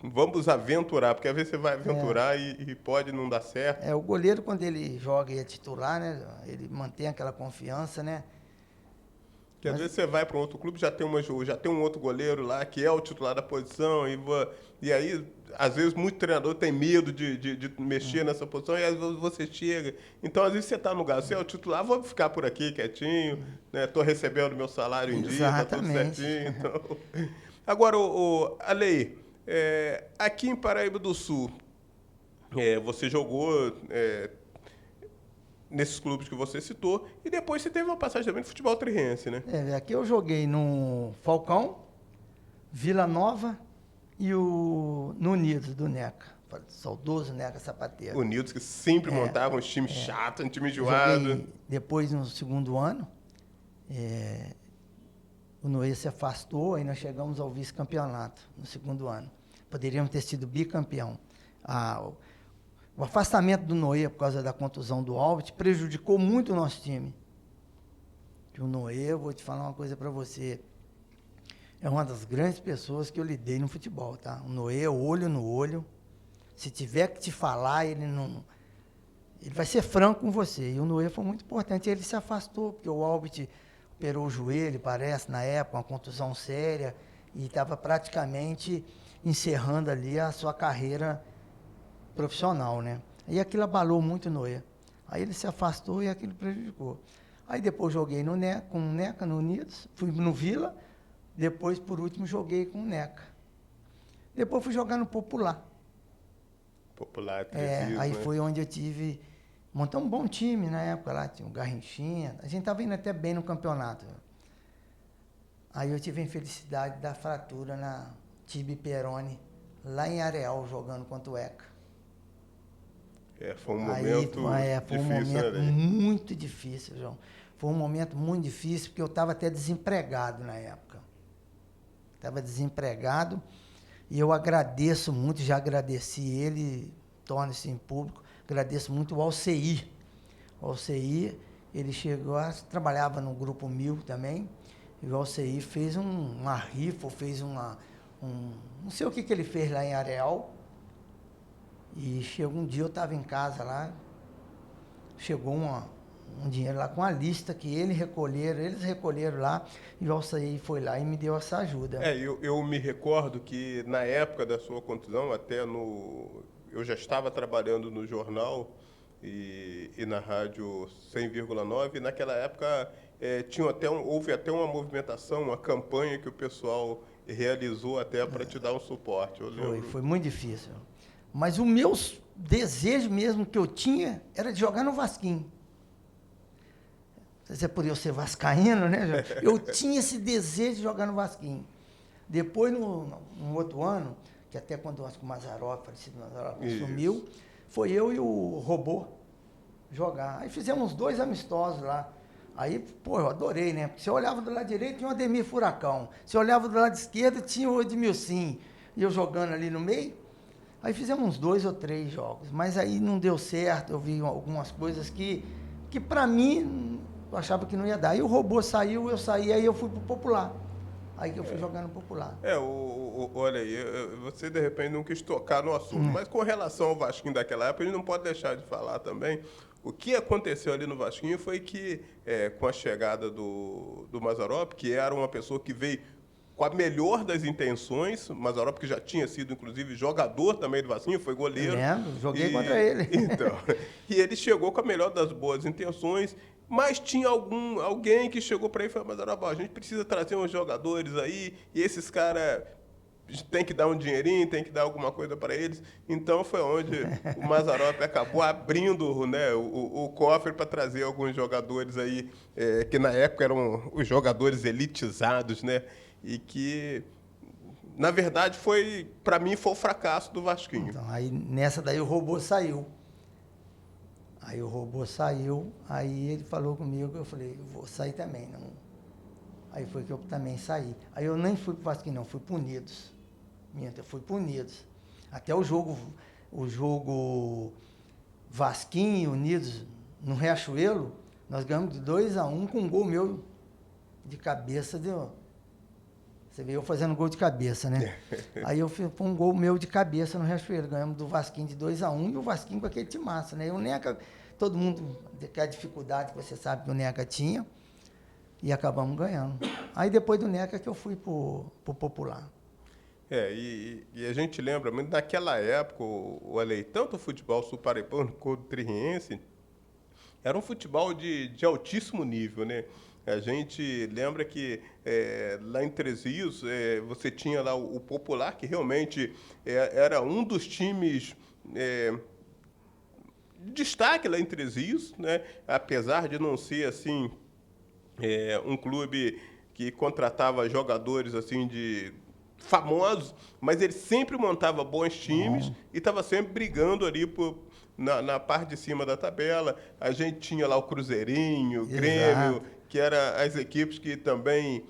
vamos aventurar, porque às vezes você vai aventurar e pode não dar certo. O goleiro, quando ele joga e é titular, né? Ele mantém aquela confiança, né? Porque às vezes você vai para um outro clube, já tem um outro goleiro lá que é o titular da posição, e aí, às vezes, muito treinador tem medo de mexer nessa posição, e às vezes você chega. Então, às vezes, você está no lugar, você é o titular, vou ficar por aqui quietinho, né? Estou recebendo meu salário em dia, está tudo certinho. Então... Agora, Ale, aqui em Paraíba do Sul, você jogou... nesses clubes que você citou, e depois você teve uma passagem também no futebol triense, né? Aqui eu joguei no Falcão, Vila Nova e no Unidos, do Neca. Saudoso Neca Sapateiro. Unidos, que sempre montavam uns times chatos, um time enjoado. Depois, no segundo ano, o Noé se afastou, aí nós chegamos ao vice-campeonato no segundo ano. Poderíamos ter sido bicampeão. O afastamento do Noé por causa da contusão do Albert prejudicou muito o nosso time. O Noé, eu vou te falar uma coisa para você, é uma das grandes pessoas que eu lidei no futebol, tá? O Noé é olho no olho. Se tiver que te falar, ele vai ser franco com você. E o Noé foi muito importante. Ele se afastou, porque o Albert operou o joelho, parece, na época, uma contusão séria, e estava praticamente encerrando ali a sua carreira profissional, né? E aquilo abalou muito o Noé. Aí ele se afastou e aquilo prejudicou. Aí depois joguei com o Neca, no Unidos, fui no Vila, depois, por último, joguei com o Neca. Depois fui jogar no Popular. Popular, Treviso, Aí né? foi onde eu tive... Montei um bom time na época lá, tinha o Garrinchinha. A gente estava indo até bem no campeonato. Aí eu tive a infelicidade da fratura na tibia perone, lá em Areal, jogando contra o ECA. Foi um Aí momento foi um difícil, momento né, Ney? muito difícil, João. Foi um momento muito difícil, porque eu estava até desempregado na época. Estava desempregado e eu agradeço muito, já agradeci ele, torna-se em público, agradeço muito o Alceir. O Alceir, ele chegou, trabalhava no Grupo 1000 também, e o Alceir fez uma rifa, fez não sei o que ele fez lá em Areal, e chegou um dia, eu estava em casa lá, chegou um dinheiro lá com a lista que eles recolheram lá, e o Alceir foi lá e me deu essa ajuda. Eu me recordo que na época da sua contusão, eu já estava trabalhando no jornal e na rádio 100,9, e naquela época houve até uma movimentação, uma campanha que o pessoal realizou até para te dar um suporte. Eu lembro. Foi muito difícil. Mas o meu desejo mesmo que eu tinha era de jogar no Vasquinho. Não sei se é por eu ser vascaíno, né, João? Eu tinha esse desejo de jogar no Vasquinho. Depois, no outro ano, que até quando acho que o Mazzaropi, falecido Mazzaropi, sumiu, foi eu e o Robô jogar. Aí fizemos 2 amistosos lá. Aí, pô, eu adorei, né? Porque se eu olhava do lado direito, tinha o Ademir Furacão. Se eu olhava do lado esquerdo, tinha o Edmilson. E eu jogando ali no meio. Aí fizemos uns 2 ou 3 jogos. Mas aí não deu certo. Eu vi algumas coisas que para mim, eu achava que não ia dar. Aí o Robô saiu, eu saí, aí eu fui pro Popular. Aí que eu fui jogar no Popular. Olha aí, você de repente não quis tocar no assunto, mas com relação ao Vasquinho daquela época, a gente não pode deixar de falar também. O que aconteceu ali no Vasquinho foi que, com a chegada do Mazzaropi, que era uma pessoa que veio com a melhor das intenções, o Mazzaropi que já tinha sido, inclusive, jogador também do Vasquinho, foi goleiro. Eu lembro, joguei contra ele. Então, e ele chegou com a melhor das boas intenções, mas tinha alguém que chegou para ele e falou: Mazzaropi, a gente precisa trazer uns jogadores aí, e esses caras tem que dar um dinheirinho, tem que dar alguma coisa para eles. Então foi onde o Mazzaropi acabou abrindo, né, o cofre para trazer alguns jogadores aí, que na época eram os jogadores elitizados, né, e que, na verdade, para mim, foi o fracasso do Vasquinho. Então, aí nessa daí o Robô saiu. Aí o Robô saiu, aí ele falou comigo, eu falei, eu vou sair também. Não. Aí foi que eu também saí. Aí eu nem fui pro Vasquinho, não, fui pro Unidos. Eu fui pro Unidos. Até o jogo Vasquinho e Unidos no Riachuelo, nós ganhamos de 2-1 com um gol meu de cabeça. Você veio eu fazendo gol de cabeça, né? Aí eu fiz um gol meu de cabeça no Riachuelo. Ganhamos do Vasquinho de 2-1 e o Vasquinho com aquele timaço, né? E o Neca, todo mundo, que a dificuldade que você sabe que o Neca tinha, e acabamos ganhando. Aí depois do Neca que eu fui pro Popular. E a gente lembra, mas naquela época, tanto o futebol sul-paraibano quanto o triense, era um futebol de altíssimo nível, né? A gente lembra que lá em Três Rios, você tinha lá o Popular, que realmente era um dos times de destaque lá em Três Rios, né? Apesar de não ser assim um clube que contratava jogadores assim famosos, mas ele sempre montava bons times e estava sempre brigando ali na parte de cima da tabela. A gente tinha lá o Cruzeirinho, o Grêmio, que eram as equipes que também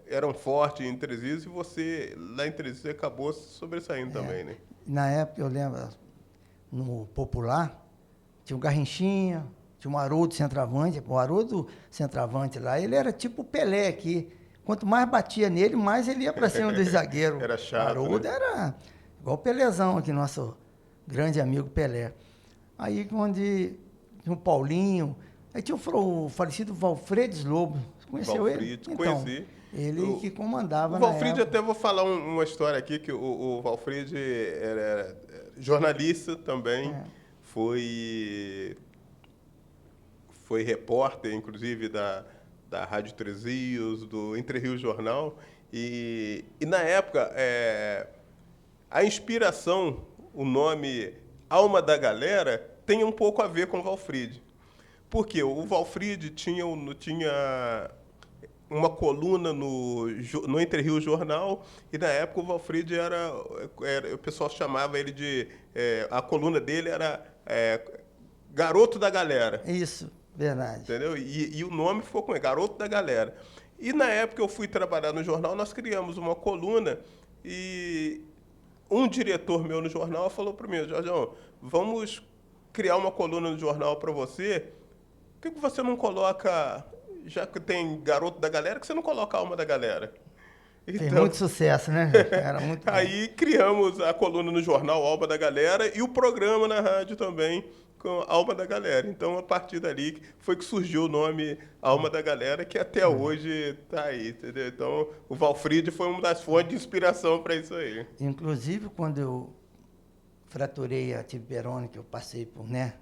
eram fortes em Três Rios, e você, lá em Três Rios, acabou se sobressaindo também, né? Na época, eu lembro, no Popular, tinha o Garrinchinha, tinha o Haroldo centroavante. O Haroldo centroavante lá, ele era tipo o Pelé aqui. Quanto mais batia nele, mais ele ia para cima do zagueiro. Era chato, o Haroldo, né? era igual o Pelézão aqui, nosso grande amigo Pelé. Aí, onde tinha o Paulinho, aí tinha o falecido Valfredes Lobo. Você conheceu ele? Então, conheci. Ele que comandava o Valfrid, na até vou falar uma história aqui, que o Valfrid era jornalista também, foi repórter, inclusive, da Rádio Três Rios, do Entre Rios Jornal, e na época, a inspiração, o nome Alma da Galera tem um pouco a ver com o Valfrid. Porque o Valfrid tinha uma coluna no Entre Rios Jornal, e na época o Valfrid o pessoal chamava ele de... a coluna dele era Garoto da Galera. Isso, verdade. Entendeu? E o nome ficou com ele, Garoto da Galera. E na época eu fui trabalhar no jornal, nós criamos uma coluna e um diretor meu no jornal falou para mim: Jorjão, vamos criar uma coluna no jornal para você. Por que você não coloca, já que tem Garoto da Galera, que você não coloca Alma da Galera? Fez muito sucesso, né, gente? Era muito bom. Aí criamos a coluna no jornal Alma da Galera e o programa na rádio também com Alma da Galera. Então, a partir dali foi que surgiu o nome Alma da Galera, que até hoje está aí, entendeu? Então, o Valfrid foi uma das fontes de inspiração para isso aí. Inclusive, quando eu fraturei a tibia perônica, eu passei por, né,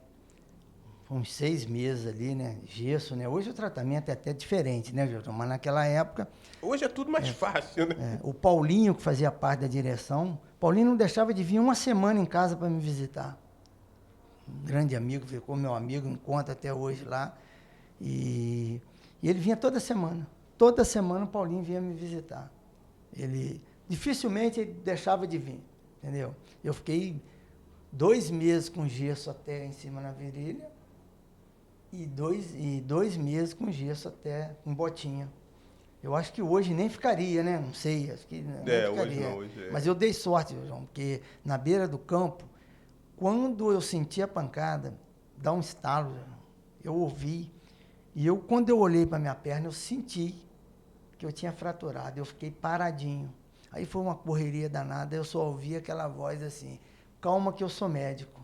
uns 6 meses ali, né, gesso, né? Hoje o tratamento é até diferente, né, Jorge? Mas naquela época... Hoje é tudo mais fácil, né? o Paulinho, que fazia parte da direção, Paulinho não deixava de vir uma semana em casa para me visitar. Um grande amigo, ficou meu amigo, encontro até hoje lá. E ele vinha toda semana. Toda semana o Paulinho vinha me visitar. Dificilmente ele deixava de vir, entendeu? Eu fiquei 2 meses com gesso até em cima na virilha e dois meses com gesso até com botinha. Eu acho que hoje nem ficaria, né? Não sei, acho que nem ficaria. Hoje não, hoje é. Mas eu dei sorte, João, porque na beira do campo, quando eu senti a pancada, dá um estalo, eu ouvi, e quando eu olhei para minha perna, eu senti que eu tinha fraturado, eu fiquei paradinho. Aí foi uma correria danada, eu só ouvi aquela voz assim: calma que eu sou médico.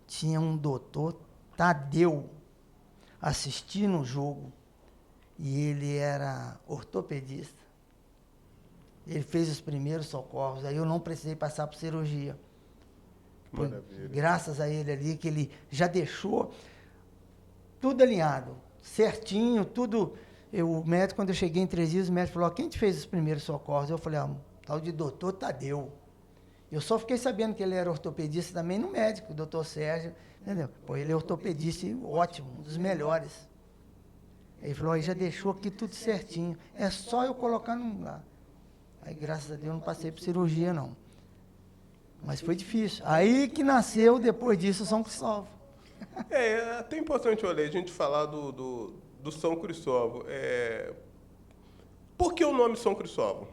Tinha um doutor, Tadeu, assistindo o jogo, e ele era ortopedista. Ele fez os primeiros socorros, aí eu não precisei passar por cirurgia. Maravilha. Graças a ele ali, que ele já deixou tudo alinhado, certinho, tudo. O médico, quando eu cheguei em 3 dias, o médico falou: quem te fez os primeiros socorros? Eu falei: tal de doutor Tadeu. Eu só fiquei sabendo que ele era ortopedista também no médico, o doutor Sérgio, entendeu? Pô, ele é ortopedista ótimo, um dos melhores. Ele falou: aí já deixou aqui tudo certinho, é só eu colocar num lugar. Aí, graças a Deus, não passei por cirurgia, não. Mas foi difícil. Aí que nasceu, depois disso, São Cristóvão. É até importante, olha, a gente falar do São Cristóvão. Por que o nome São Cristóvão?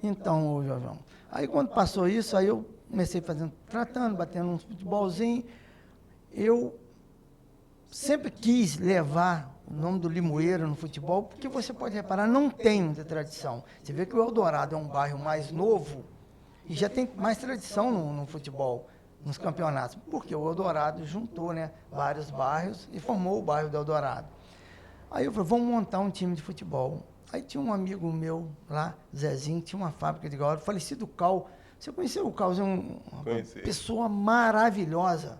Então, Jorjão, aí quando passou isso, aí eu comecei tratando, batendo um futebolzinho. Eu sempre quis levar o nome do Limoeiro no futebol, porque você pode reparar, não tem muita tradição. Você vê que o Eldorado é um bairro mais novo e já tem mais tradição no futebol, nos campeonatos, porque o Eldorado juntou, né, vários bairros e formou o bairro do Eldorado. Aí eu falei: vamos montar um time de futebol. Aí tinha um amigo meu lá, Zezinho, que tinha uma fábrica de gaiola, falecido Cal. Você conheceu o Cal? É uma pessoa maravilhosa.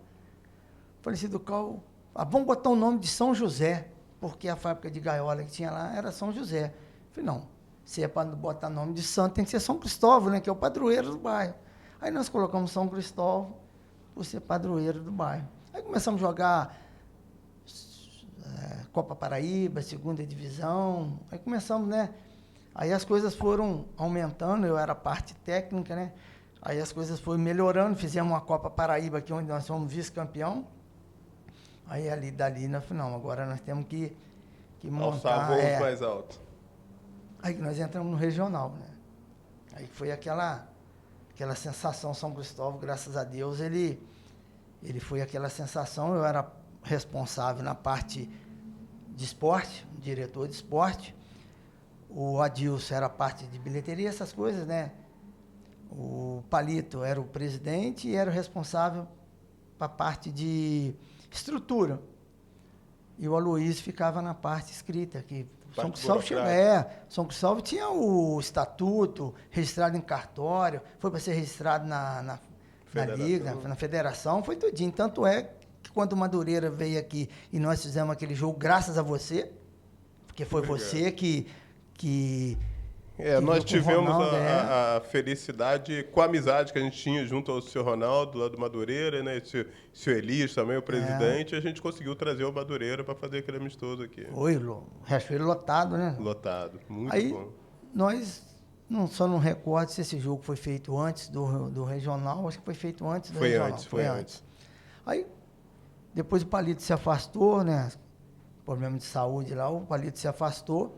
Falecido Cal, vamos botar o nome de São José, porque a fábrica de gaiola que tinha lá era São José. Eu falei: não, se é para botar nome de santo, tem que ser São Cristóvão, né, que é o padroeiro do bairro. Aí nós colocamos São Cristóvão por ser padroeiro do bairro. Aí começamos a jogar Copa Paraíba, 2ª divisão. Aí começamos, né? Aí as coisas foram aumentando, eu era parte técnica, né? Aí as coisas foram melhorando, fizemos uma Copa Paraíba aqui, onde nós fomos vice-campeão. Aí dali, nós falamos: não, agora nós temos que montar... Alçar voos mais altos. Aí nós entramos no regional, né? Aí foi aquela sensação. São Cristóvão, graças a Deus, ele foi aquela sensação. Eu era responsável na parte de esporte, diretor de esporte. O Adilson era a parte de bilheteria, essas coisas, né? O Palito era o presidente e era o responsável para a parte de estrutura. E o Aloysio ficava na parte escrita, que São Cristóvão tinha o estatuto registrado em cartório, foi para ser registrado na Liga, na federação, foi tudinho. Tanto é que quando o Madureira veio aqui e nós fizemos aquele jogo, graças a você, porque foi você que Nós viu com o tivemos Ronaldo, a felicidade com a amizade que a gente tinha junto ao senhor Ronaldo, lá do Madureira, né? Seu Elias também, o presidente, a gente conseguiu trazer o Madureira para fazer aquele amistoso aqui. Foi, Riachuelo lotado, né? Lotado, muito Aí, bom. nós, só não recordo se esse jogo foi feito antes do regional, acho que foi feito antes do Foi regional. antes, foi antes. Aí, depois o Palito se afastou, né? Problema de saúde lá, o Palito se afastou.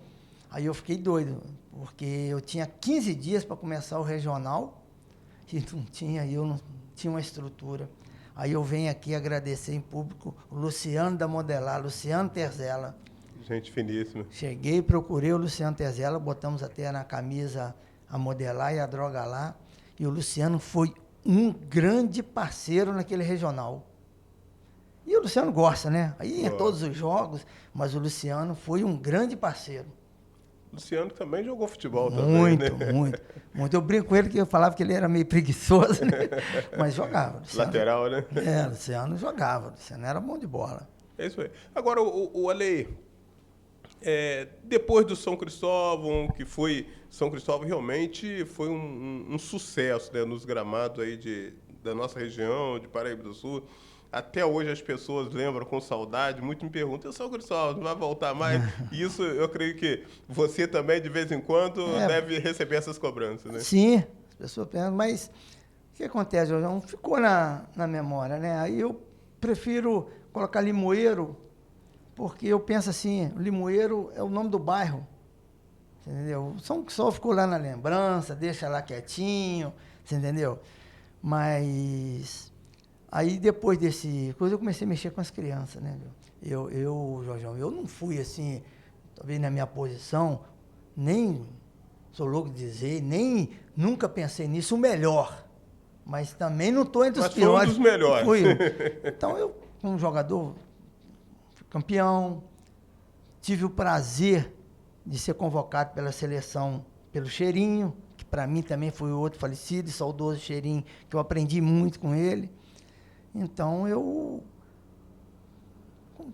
Aí eu fiquei doido, porque eu tinha 15 dias para começar o regional e eu não tinha uma estrutura. Aí eu venho aqui agradecer em público o Luciano da Modelar, Luciano Terzella. Gente finíssima. Cheguei, procurei o Luciano Terzella, botamos até na camisa a Modelar e a Droga lá. E o Luciano foi um grande parceiro naquele regional. E o Luciano gosta, né? Aí em todos os jogos, mas o Luciano foi um grande parceiro. Luciano também jogou futebol muito, também, né? Muito. Eu brinco com ele que eu falava que ele era meio preguiçoso, né? Mas jogava. Luciano, Lateral, né? Luciano jogava. Luciano era bom de bola. É isso aí. Agora, o Ale, depois do São Cristóvão, São Cristóvão realmente foi um sucesso, né, nos gramados aí da nossa região, de Paraíba do Sul. Até hoje as pessoas lembram com saudade, muito me perguntam, o São Cristóvão não vai voltar mais? E isso eu creio que você também, de vez em quando, deve receber essas cobranças, né? Sim, as pessoas perguntam, mas o que acontece, João? Ficou na memória, né? Aí eu prefiro colocar Limoeiro, porque eu penso assim, Limoeiro é o nome do bairro, entendeu? São Cristóvão ficou lá na lembrança, deixa lá quietinho, você entendeu? Mas aí depois desse coisa eu comecei a mexer com as crianças, né? Jorjão, eu não fui assim, talvez na minha posição, nem sou louco de dizer, nem nunca pensei nisso, o melhor. Mas também não estou entre os piores. Mas foi um dos melhores. Fui. Então eu, como jogador, fui campeão, tive o prazer de ser convocado pela seleção pelo Cheirinho, que para mim também foi outro falecido e saudoso Cheirinho, que eu aprendi muito com ele. Então eu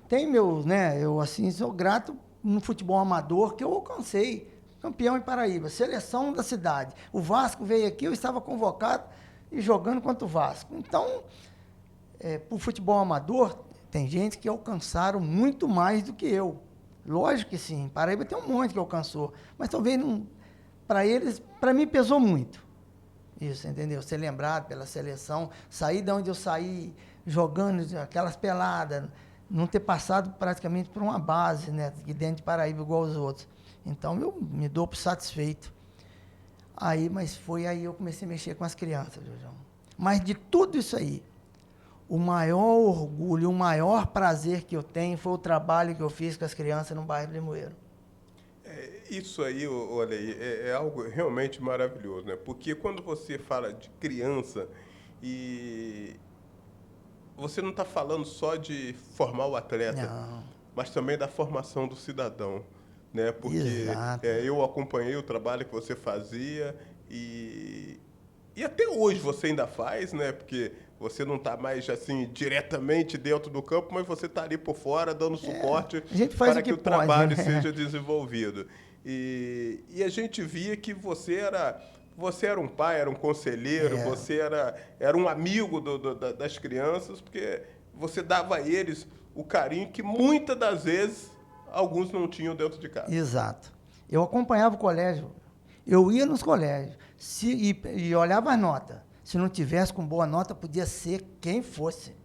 tenho meus, né? Eu assim sou grato no futebol amador que eu alcancei, campeão em Paraíba, seleção da cidade. O Vasco veio aqui, eu estava convocado e jogando contra o Vasco. Então, para o futebol amador, tem gente que alcançaram muito mais do que eu. Lógico que sim, Paraíba tem um monte que alcançou, mas talvez não, para eles, para mim pesou muito. Isso, entendeu? Ser lembrado pela seleção, sair de onde eu saí, jogando aquelas peladas, não ter passado praticamente por uma base, né, aqui dentro de Paraíba igual os outros. Então, eu me dou por satisfeito. Mas foi aí que eu comecei a mexer com as crianças, João. Mas de tudo isso aí, o maior orgulho, o maior prazer que eu tenho foi o trabalho que eu fiz com as crianças no bairro Limoeiro. Isso aí, olha aí, é algo realmente maravilhoso, né? Porque quando você fala de criança e você não está falando só de formar o atleta, mas também da formação do cidadão, né? Porque eu acompanhei o trabalho que você fazia e até hoje você ainda faz, né? Porque você não está mais assim diretamente dentro do campo, mas você está ali por fora dando suporte para que o trabalho seja desenvolvido. E a gente via que você era um pai, era um conselheiro, você era um amigo das crianças, porque você dava a eles o carinho que muitas das vezes alguns não tinham dentro de casa. Exato. Eu acompanhava o colégio, eu ia nos colégios e olhava as notas. Se não tivesse com boa nota, podia ser quem fosse.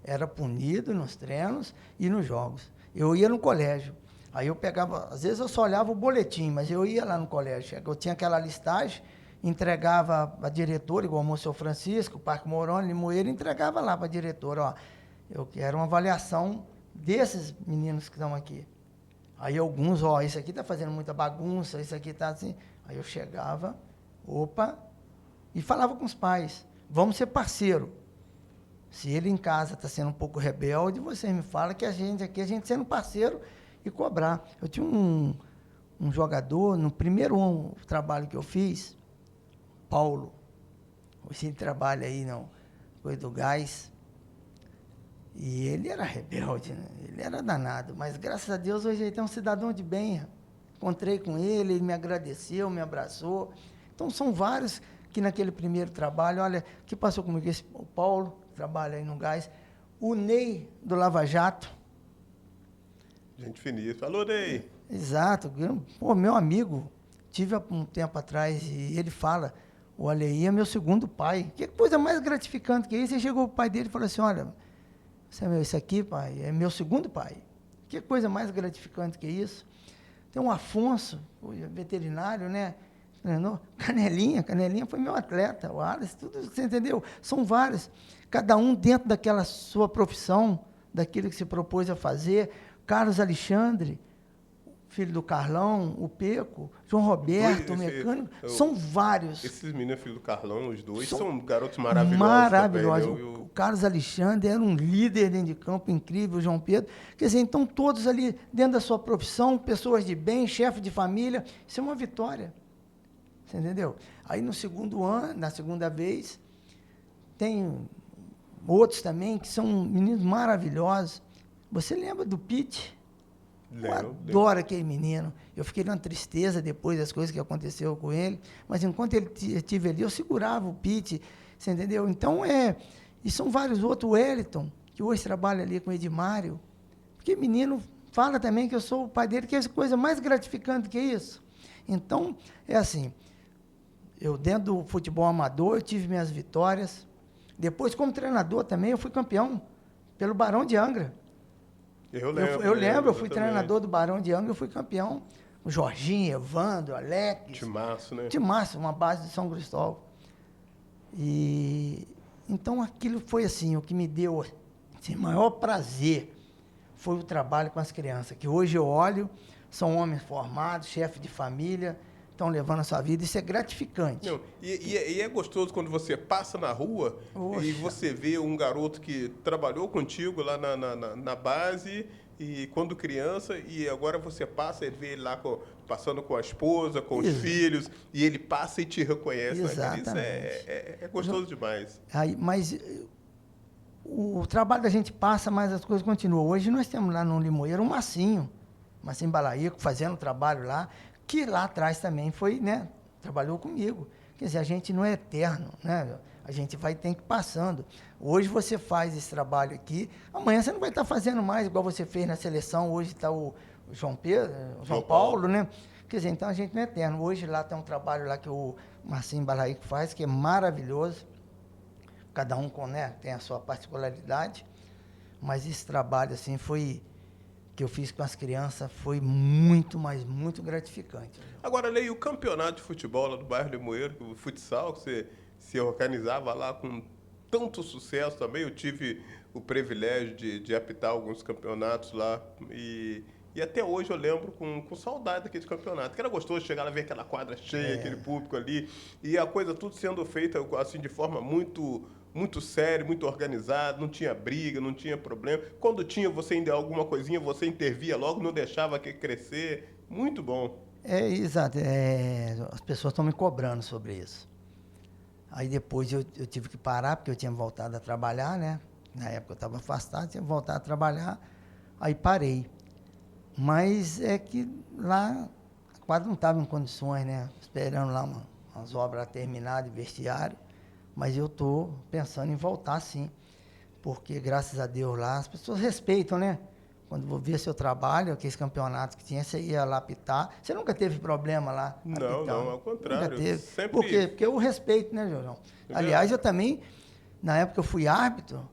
Era punido nos treinos e nos jogos. Eu ia no colégio. Aí eu pegava, às vezes eu só olhava o boletim, mas eu ia lá no colégio. Eu tinha aquela listagem, entregava a diretora, igual o seu Francisco, o Parque Moroni, Limoeiro, entregava lá para a diretora, ó, eu quero uma avaliação desses meninos que estão aqui. Aí alguns, ó, isso aqui está fazendo muita bagunça, isso aqui está assim. Aí eu chegava, e falava com os pais, vamos ser parceiro. Se ele em casa está sendo um pouco rebelde, vocês me falam que a gente sendo parceiro e cobrar. Eu tinha um jogador, no primeiro trabalho que eu fiz, Paulo, esse trabalho aí, não, coisa do gás, e ele era rebelde, né? Ele era danado, mas graças a Deus hoje ele é um cidadão de bem. encontrei com ele me agradeceu, me abraçou. Então, são vários que naquele primeiro trabalho, olha, que passou comigo, o Paulo, que trabalha aí no Gás, o Ney, do Lava Jato. Gente finíssima. Alô, Ney! Exato. Pô, meu amigo, tive há um tempo atrás e ele fala, o Aleí é meu segundo pai. Que coisa mais gratificante que isso. E chegou o pai dele e falou assim, olha, esse aqui, pai, é meu segundo pai. Que coisa mais gratificante que isso. Tem um Afonso, o veterinário, né? Canelinha foi meu atleta, o Alice, tudo, você entendeu? São vários, cada um dentro daquela sua profissão, daquilo que se propôs a fazer. Carlos Alexandre, filho do Carlão, o Peco, João Roberto, o mecânico, são vários. Esses meninos, filho do Carlão, os dois, São são garotos maravilhosos. Maravilhosos. Também, né? O Carlos Alexandre era um líder dentro de campo incrível, o João Pedro. Quer dizer, então todos ali dentro da sua profissão, pessoas de bem, chefe de família, isso é uma vitória. Você entendeu? Aí no segundo ano, na segunda vez, tem outros também que são meninos maravilhosos. Você lembra do Pete? Eu adoro aquele menino. Eu fiquei numa tristeza depois das coisas que aconteceu com ele, mas enquanto ele estive ali, eu segurava o Pete, você entendeu? Então, e são vários outros, o Wellington, que hoje trabalha ali com o Edmário, porque menino fala também que eu sou o pai dele, que é a coisa mais gratificante que isso. Então, é assim, eu dentro do futebol amador, eu tive minhas vitórias. Depois, como treinador também, eu fui campeão pelo Barão de Angra. Eu lembro, eu fui treinador do Barão de Angra, eu fui campeão. O Jorginho, Evandro, Alex. Timaço, né? Timaço, uma base de São Cristóvão. E então aquilo foi assim, o que me deu assim, maior prazer foi o trabalho com as crianças, que hoje eu olho, são homens formados, chefes de família, estão levando a sua vida, isso é gratificante. Não, e é gostoso quando você passa na rua e você vê um garoto que trabalhou contigo lá na base e quando criança, e agora você passa e vê ele lá passando com a esposa, com os filhos, e ele passa e te reconhece. Exatamente. Isso é gostoso demais. Aí, mas o trabalho da gente passa, mas as coisas continuam. Hoje nós temos lá no Limoeiro um Massinho Balaíco, fazendo trabalho lá, que lá atrás também foi, né, trabalhou comigo. Quer dizer, a gente não é eterno, né? A gente vai ter que ir passando. Hoje você faz esse trabalho aqui, amanhã você não vai estar fazendo mais, igual você fez na seleção, hoje está o João Paulo, né? Quer dizer, então a gente não é eterno. Hoje lá tem um trabalho lá que o Marcinho Balaíco faz, que é maravilhoso. Cada um tem a sua particularidade, mas esse trabalho, assim, que eu fiz com as crianças foi muito, mas muito gratificante. Agora, Lei, o campeonato de futebol lá do bairro Limoeiro, o futsal, que você se organizava lá com tanto sucesso também, eu tive o privilégio de apitar alguns campeonatos lá e até hoje eu lembro com saudade daquele campeonato, que era gostoso chegar lá, ver aquela quadra cheia, aquele público ali, e a coisa tudo sendo feita assim de forma muito séria, muito organizada, não tinha briga, não tinha problema. Quando tinha, você ainda alguma coisinha, você intervia logo, não deixava que crescer. Muito bom. Exato. As pessoas estão me cobrando sobre isso. Aí depois eu tive que parar, porque eu tinha voltado a trabalhar, né? Na época eu estava afastado, tinha voltado a trabalhar, aí parei. Mas é que lá a quadra não estava em condições, né? Esperando lá umas obras terminadas de vestiário. Mas eu estou pensando em voltar, sim. Porque, graças a Deus, lá as pessoas respeitam, né? Quando vou ver seu trabalho, aqueles campeonatos que tinha, você ia lá apitar. Você nunca teve problema lá? Não, ao contrário. Nunca teve. Sempre... Por quê? Porque eu respeito, né, Jorjão? Aliás, eu também, na época eu fui árbitro,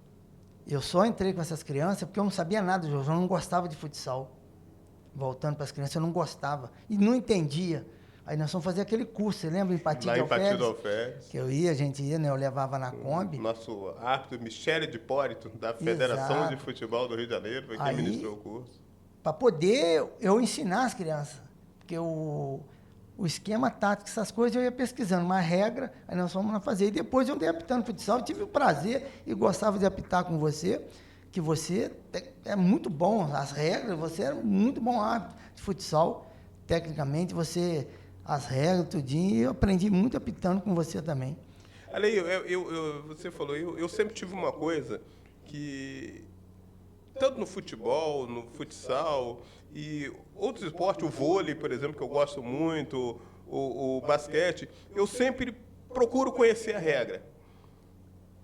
eu só entrei com essas crianças porque eu não sabia nada, Jorjão, eu não gostava de futsal. Voltando para as crianças, eu não gostava. E não entendia. Aí nós fomos fazer aquele curso, você lembra? Empatia de Alferes. Que a gente ia, né? Eu levava na Kombi. Nosso árbitro, Michele de Pólito, da Federação de Futebol do Rio de Janeiro, foi quem ministrou o curso. Para poder eu ensinar as crianças. Porque o esquema tático, essas coisas, eu ia pesquisando. Mas a regra, aí nós fomos lá fazer. E depois eu andei apitando futsal, eu tive o prazer e gostava de apitar com você, que você é muito bom. As regras, você era muito bom árbitro de futsal. Tecnicamente, as regras, tudinho, e eu aprendi muito apitando com você também. Ali, você falou, eu sempre tive uma coisa que, tanto no futebol, no futsal, E outros esportes, o vôlei, por exemplo, que eu gosto muito, o basquete, eu sempre procuro conhecer a regra.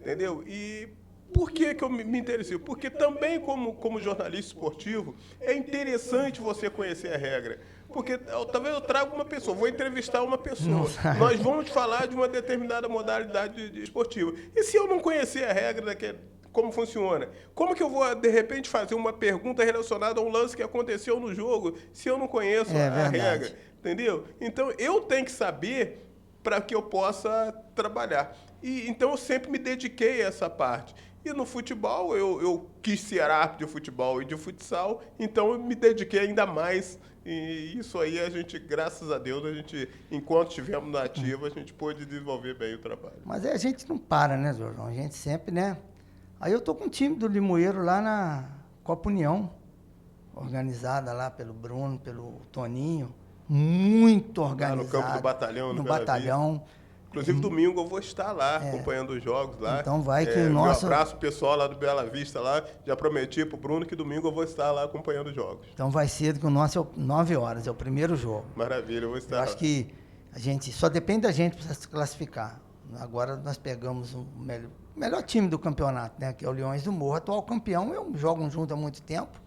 Entendeu? E por que eu me interessei? Porque também, como jornalista esportivo, é interessante você conhecer a regra. Porque talvez eu traga uma pessoa, vou entrevistar uma pessoa. Nós vamos falar de uma determinada modalidade esportiva. E se eu não conhecer a regra daquele, como funciona? Como que eu vou, de repente, fazer uma pergunta relacionada a um lance que aconteceu no jogo se eu não conheço a regra? Entendeu? Então, eu tenho que saber para que eu possa trabalhar. E então eu sempre me dediquei a essa parte. E no futebol, eu quis ser árbitro de futebol e de futsal, então eu me dediquei ainda mais. E isso aí, a gente, graças a Deus, a gente, enquanto estivemos na ativa, a gente pôde desenvolver bem o trabalho. Mas aí a gente não para, né, Jorjão? A gente sempre, né? Aí eu tô com o time do Limoeiro lá na Copa União, organizada lá pelo Bruno, pelo Toninho, muito organizado. Lá no campo do batalhão, no batalhão. Inclusive, domingo eu vou estar lá, acompanhando os jogos lá. Então vai que o nosso... Um abraço pro pessoal lá do Bela Vista lá. Já prometi pro Bruno que domingo eu vou estar lá acompanhando os jogos. Então vai cedo, que o nosso é 9 horas, é o primeiro jogo. Maravilha, eu vou estar Eu lá. acho que a gente só depende da gente para se classificar. Agora nós pegamos o melhor time do campeonato, né? Que é o Leões do Morro, atual campeão. Jogam junto há muito tempo.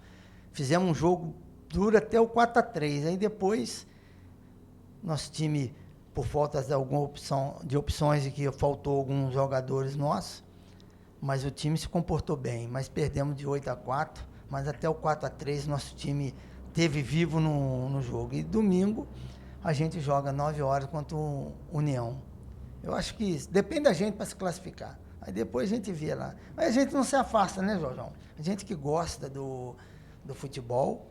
Fizemos um jogo duro até o 4-3. Aí depois, nosso time, por falta de alguma opções e que faltou alguns jogadores nossos, mas o time se comportou bem. Mas perdemos de 8-4, mas até o 4-3 nosso time teve vivo no jogo. E domingo a gente joga 9 horas contra o União. Eu acho que isso depende da gente para se classificar. Aí depois a gente vê lá. Mas a gente não se afasta, né, Jorjão? A gente que gosta do futebol,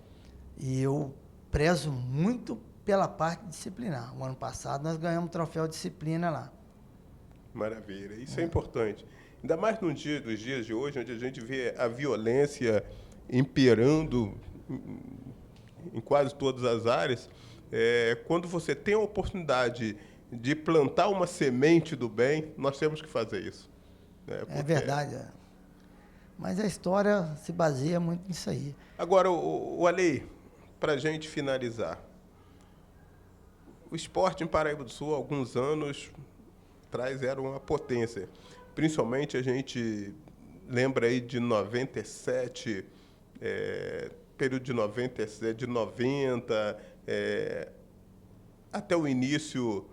e eu prezo muito pela parte disciplinar. O ano passado nós ganhamos o troféu de disciplina lá. Maravilha, isso é importante. Ainda mais nos dias de hoje, onde a gente vê a violência imperando em quase todas as áreas, quando você tem a oportunidade de plantar uma semente do bem, nós temos que fazer isso. Né? É verdade. Mas a história se baseia muito nisso aí. Agora, o Ale, para a gente finalizar, o esporte em Paraíba do Sul, há alguns anos atrás, era uma potência. Principalmente a gente lembra aí de 97, período de 97, de 90, até o início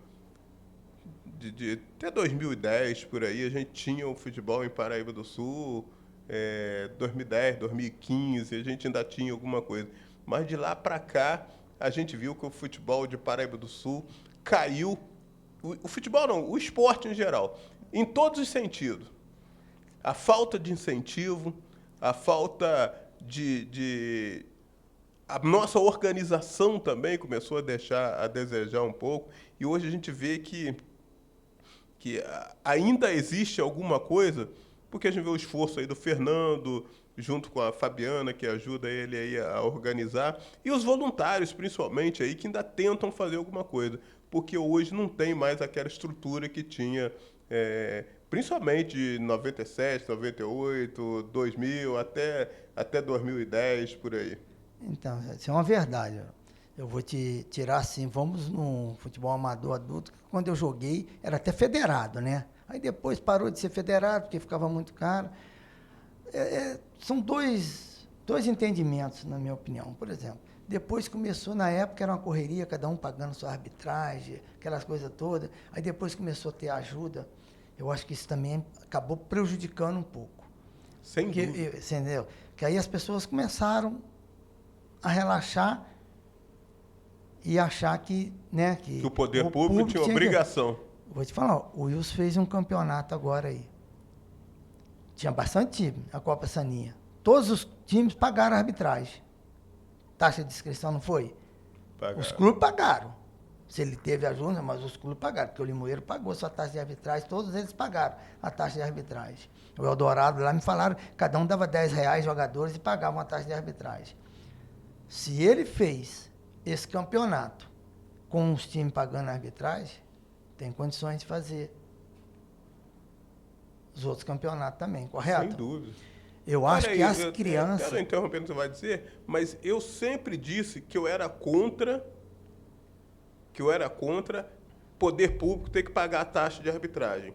até 2010, por aí, a gente tinha o futebol em Paraíba do Sul, 2010, 2015, a gente ainda tinha alguma coisa. Mas de lá para cá, a gente viu que o futebol de Paraíba do Sul caiu. O futebol não, o esporte em geral, em todos os sentidos. A falta de incentivo, a falta a nossa organização também começou a deixar a desejar um pouco. E hoje a gente vê que ainda existe alguma coisa, porque a gente vê o esforço aí do Fernando, junto com a Fabiana, que ajuda ele aí a organizar, e os voluntários, principalmente, aí, que ainda tentam fazer alguma coisa, porque hoje não tem mais aquela estrutura que tinha, principalmente em 97, 98, 2000, até 2010, por aí. Então, isso é uma verdade. Eu vou te tirar assim, vamos no futebol amador adulto, que quando eu joguei era até federado, né? Aí depois parou de ser federado, porque ficava muito caro. São dois entendimentos, na minha opinião. Por exemplo, depois começou, na época era uma correria, cada um pagando sua arbitragem, aquelas coisas todas. Aí depois começou a ter ajuda. Eu acho que isso também acabou prejudicando um pouco. Sem dúvida. Entendeu? Que aí as pessoas começaram a relaxar e achar que, né, que o poder público tinha obrigação. Vou te falar, o Wilson fez um campeonato agora aí. Tinha bastante time, a Copa Saninha. Todos os times pagaram a arbitragem. Taxa de inscrição não foi? Pagaram. Os clubes pagaram. Se ele teve ajuda, mas os clubes pagaram, porque o Limoeiro pagou sua taxa de arbitragem, todos eles pagaram a taxa de arbitragem. O Eldorado lá me falaram, cada um dava R$10 jogadores e pagava uma taxa de arbitragem. Se ele fez esse campeonato com os times pagando a arbitragem, tem condições de fazer os outros campeonatos também, correto? Sem dúvida. Eu acho que as Eu crianças... quero interromper o que você vai dizer, mas eu sempre disse que eu era contra poder público ter que pagar a taxa de arbitragem.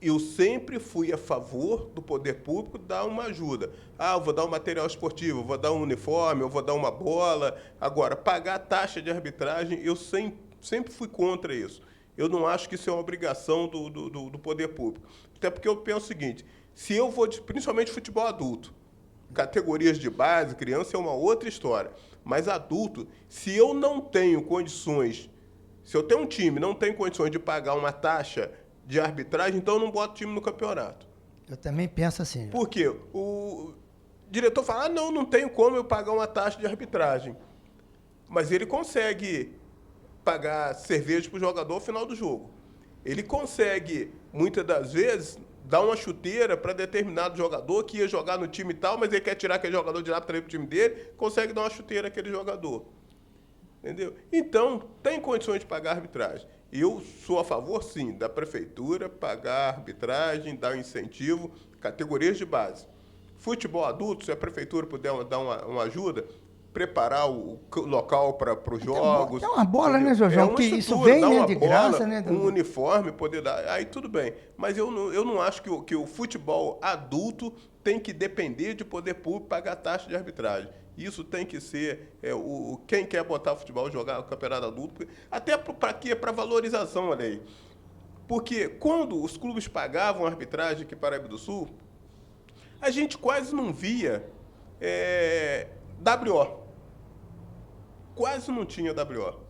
Eu sempre fui a favor do poder público dar uma ajuda. Eu vou dar um material esportivo, eu vou dar um uniforme, eu vou dar uma bola. Agora, pagar a taxa de arbitragem, eu sempre fui contra isso. Eu não acho que isso é uma obrigação do poder público. Até porque eu penso o seguinte, se eu vou, principalmente futebol adulto, categorias de base, criança é uma outra história. Mas adulto, se eu não tenho condições, se eu tenho um time e não tenho condições de pagar uma taxa de arbitragem, então eu não boto time no campeonato. Eu também penso assim. Por quê? O diretor fala, não tenho como eu pagar uma taxa de arbitragem. Mas ele consegue pagar cerveja para o jogador ao final do jogo. Ele consegue, muitas das vezes, dar uma chuteira para determinado jogador que ia jogar no time tal, mas ele quer tirar aquele jogador de lá para ir para o time dele, consegue dar uma chuteira àquele jogador. Entendeu? Então, tem condições de pagar arbitragem. Eu sou a favor, sim, da prefeitura pagar arbitragem, dar um incentivo, categorias de base. Futebol adulto, se a prefeitura puder dar uma ajuda, preparar o local para os jogos. Tem uma bola, né, Jorjão? Que isso vem, né, de graça, né? Um uniforme, poder dar. Aí tudo bem. Mas eu não acho que o futebol adulto tem que depender de poder público pagar taxa de arbitragem. Isso tem que ser quem quer botar futebol, jogar o campeonato adulto, até para quê? Para valorização, olha aí. Porque quando os clubes pagavam arbitragem aqui em Paraíba do Sul, a gente quase não via WO. Quase não tinha WO.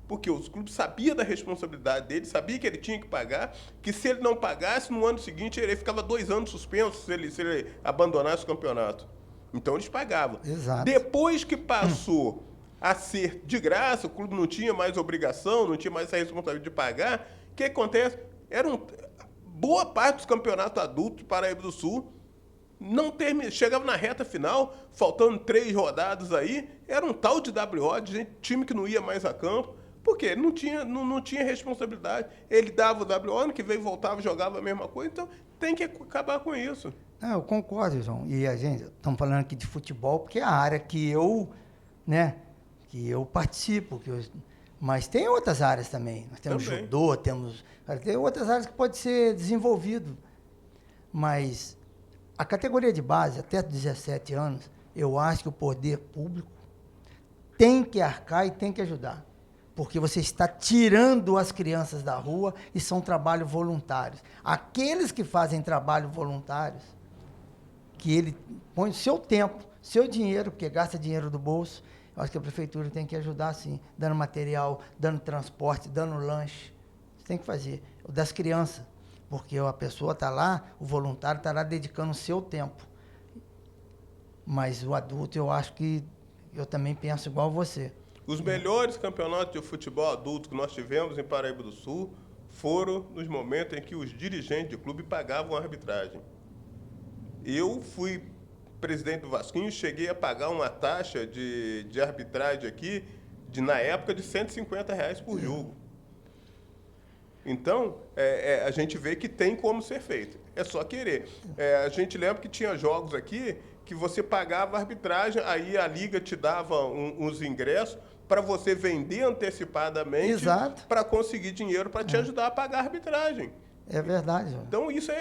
Porque os clubes sabiam da responsabilidade dele, sabia que ele tinha que pagar, que se ele não pagasse, no ano seguinte ele ficava 2 anos suspenso se ele abandonasse o campeonato. Então eles pagavam. Exato. Depois que passou a ser de graça, o clube não tinha mais obrigação, não tinha mais essa responsabilidade de pagar, o que acontece? Boa parte dos campeonatos adultos de Paraíba do Sul chegava na reta final, faltando 3 rodadas aí, era um tal de WO, de time que não ia mais a campo, porque não tinha responsabilidade. Ele dava o WO, ano que veio voltava, jogava a mesma coisa, então tem que acabar com isso. Eu concordo, João. E a gente, estamos falando aqui de futebol, porque é a área que eu participo, mas tem outras áreas também. Nós temos também. Judô, tem outras áreas que pode ser desenvolvido. Mas a categoria de base, até 17 anos, eu acho que o poder público tem que arcar e tem que ajudar. Porque você está tirando as crianças da rua e são trabalhos voluntários. Aqueles que fazem trabalho voluntários, que ele põe o seu tempo, seu dinheiro, porque gasta dinheiro do bolso, eu acho que a prefeitura tem que ajudar, sim, dando material, dando transporte, dando lanche. Você tem que fazer. O das crianças, porque a pessoa está lá, o voluntário está lá dedicando o seu tempo. Mas o adulto, eu acho que eu também penso igual você. Os melhores campeonatos de futebol adulto que nós tivemos em Paraíba do Sul foram nos momentos em que os dirigentes de clube pagavam a arbitragem. Eu fui presidente do Vasquinho, cheguei a pagar uma taxa de arbitragem aqui, na época, de R$150 por jogo. Então, a gente vê que tem como ser feito. É só querer. A gente lembra que tinha jogos aqui que você pagava a arbitragem, aí a liga te dava uns ingressos para você vender antecipadamente para conseguir dinheiro para te ajudar a pagar a arbitragem. É verdade, João. Então, isso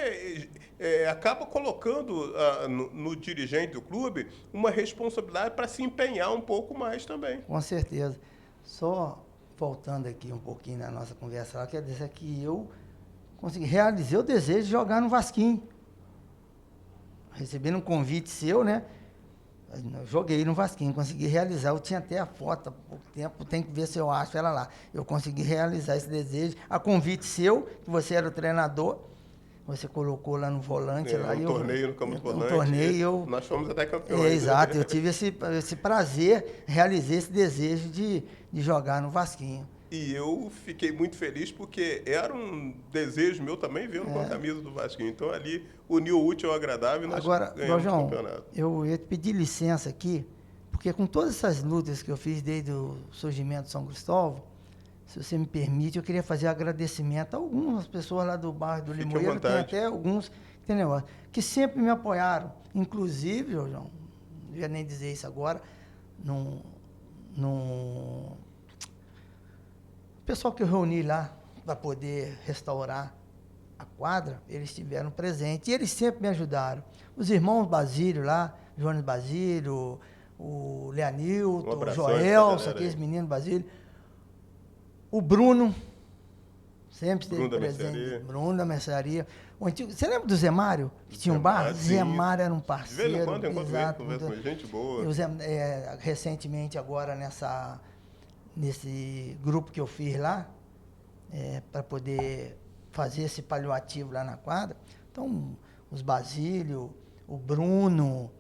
acaba colocando no dirigente do clube uma responsabilidade para se empenhar um pouco mais também. Com certeza. Só voltando aqui um pouquinho na nossa conversa lá, quer dizer que eu realizei o desejo de jogar no Vasquinho. Recebendo um convite seu, né? Eu joguei no Vasquinho, consegui realizar. Eu tinha até a foto há pouco tempo, tem que ver se eu acho ela lá. Eu consegui realizar esse desejo. A convite seu, que você era o treinador, você colocou lá no volante. Torneio no campo do volante. Torneio, nós fomos até campeões. Exato, eu tive esse prazer, realizei esse desejo de jogar no Vasquinho. E eu fiquei muito feliz porque era um desejo meu também vendo com a camisa do Vasquinho. Então ali uniu o útil ao agradável e nós ganhamos o campeonato. Eu ia te pedir licença aqui, porque com todas essas lutas que eu fiz desde o surgimento de São Cristóvão, se você me permite, eu queria fazer agradecimento a algumas pessoas lá do bairro do Limoeiro, tem até alguns Tem negócio. Que sempre me apoiaram. Inclusive, ô João, não ia nem dizer isso agora, o pessoal que eu reuni lá para poder restaurar a quadra, eles estiveram presentes e eles sempre me ajudaram. Os irmãos Basílio lá, Jones Basílio, o Leanilton, o Joelson, aqueles meninos Basílio, o Bruno, sempre esteve presente. Bruno da Mercearia. Você lembra do Zé Mário, que tinha um bar? Zé Mário era um parceiro. De vez em quando eu converso com gente boa. Recentemente, agora, nesse grupo que eu fiz lá, para poder fazer esse paliativo lá na quadra. Então, os Basílio, o Bruno,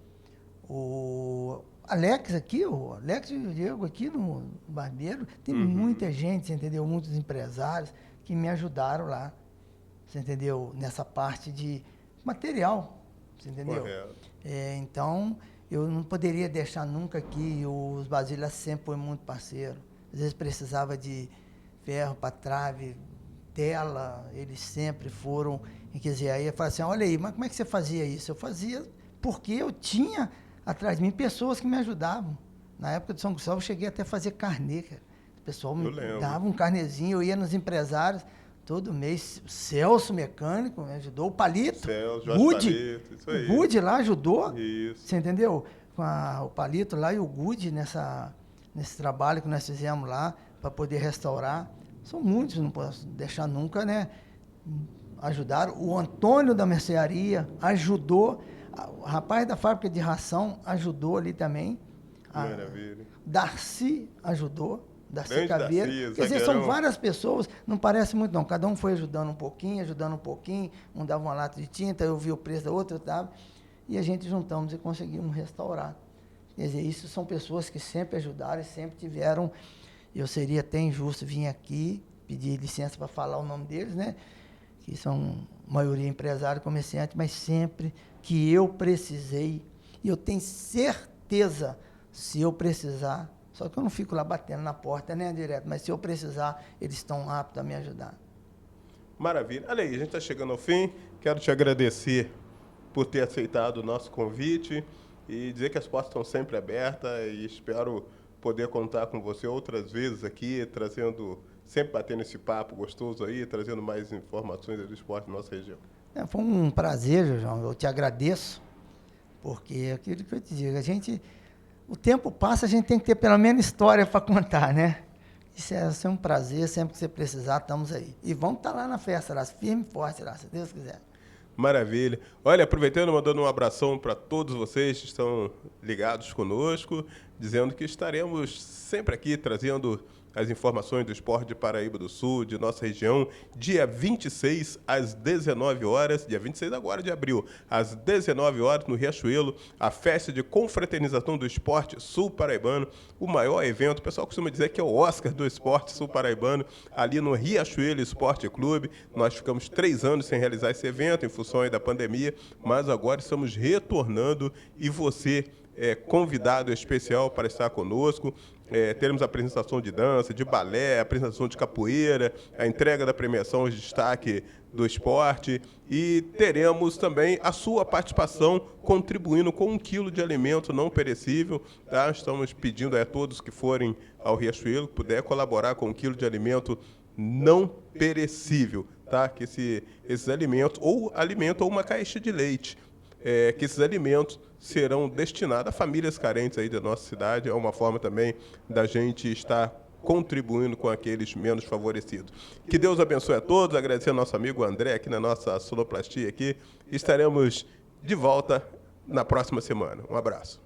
o Alex aqui, o Alex e o Diego aqui no Barbeiro, tem muita gente, você entendeu? Muitos empresários que me ajudaram lá, você entendeu? Nessa parte de material, você entendeu? Então, eu não poderia deixar nunca aqui, os Basílio sempre foi muito parceiro. Às vezes precisava de ferro para trave, tela, eles sempre foram, quer dizer, aí eu falava assim, olha aí, mas como é que você fazia isso? Eu fazia porque eu tinha atrás de mim pessoas que me ajudavam. Na época de São Gustavo, eu cheguei até a fazer carnê, cara. O pessoal me dava um carnezinho, eu ia nos empresários todo mês. O Celso Mecânico me ajudou, o Palito, Celso, Gude, isso aí. O Gude lá ajudou, isso. Você entendeu? Com o Palito lá e o Gude nesse trabalho que nós fizemos lá, para poder restaurar. São muitos, não posso deixar nunca, né? Ajudaram. O Antônio da Mercearia ajudou. O rapaz da fábrica de ração ajudou ali também. Maravilha. Darcy ajudou. Darcy Caveira. Quer dizer, são várias pessoas, não parece muito não. Cada um foi ajudando um pouquinho. Um dava uma lata de tinta, eu vi o preço da outra, eu dava. E a gente juntamos e conseguimos restaurar. Quer dizer, isso são pessoas que sempre ajudaram e sempre tiveram. Eu seria até injusto vir aqui, pedir licença para falar o nome deles, né? Que são, maioria, empresário, comerciante, mas sempre que eu precisei, e eu tenho certeza, se eu precisar, só que eu não fico lá batendo na porta, né, direto, mas se eu precisar, eles estão aptos a me ajudar. Maravilha. Olha aí, a gente está chegando ao fim. Quero te agradecer por ter aceitado o nosso convite e dizer que as portas estão sempre abertas e espero poder contar com você outras vezes aqui, sempre batendo esse papo gostoso aí, trazendo mais informações do esporte da nossa região. Foi um prazer, João, eu te agradeço, porque é aquilo que eu te digo, o tempo passa, a gente tem que ter pelo menos história para contar, né? Isso é um prazer, sempre que você precisar, estamos aí. E vamos estar lá na festa, lá, firme e forte, lá, se Deus quiser. Maravilha. Olha, aproveitando, mandando um abração para todos vocês que estão ligados conosco, dizendo que estaremos sempre aqui trazendo as informações do esporte de Paraíba do Sul, de nossa região, dia 26 às 19 horas, dia 26 agora de abril, às 19 horas no Riachuelo, a festa de confraternização do esporte sul-paraibano, o maior evento, o pessoal costuma dizer que é o Oscar do esporte sul-paraibano, ali no Riachuelo Esporte Clube. Nós ficamos 3 anos sem realizar esse evento em função aí da pandemia, mas agora estamos retornando e você é convidado especial para estar conosco. Teremos a apresentação de dança, de balé, a apresentação de capoeira, a entrega da premiação de destaque do esporte e teremos também a sua participação contribuindo com 1 quilo de alimento não perecível. Tá? Estamos pedindo a todos que forem ao Riachuelo, que puder colaborar com 1 quilo de alimento não perecível, tá? Que esses alimentos, ou uma caixa de leite, que esses alimentos serão destinados a famílias carentes aí da nossa cidade. É uma forma também da gente estar contribuindo com aqueles menos favorecidos. Que Deus abençoe a todos, agradecer ao nosso amigo André aqui na nossa sonoplastia aqui. Estaremos de volta na próxima semana. Um abraço.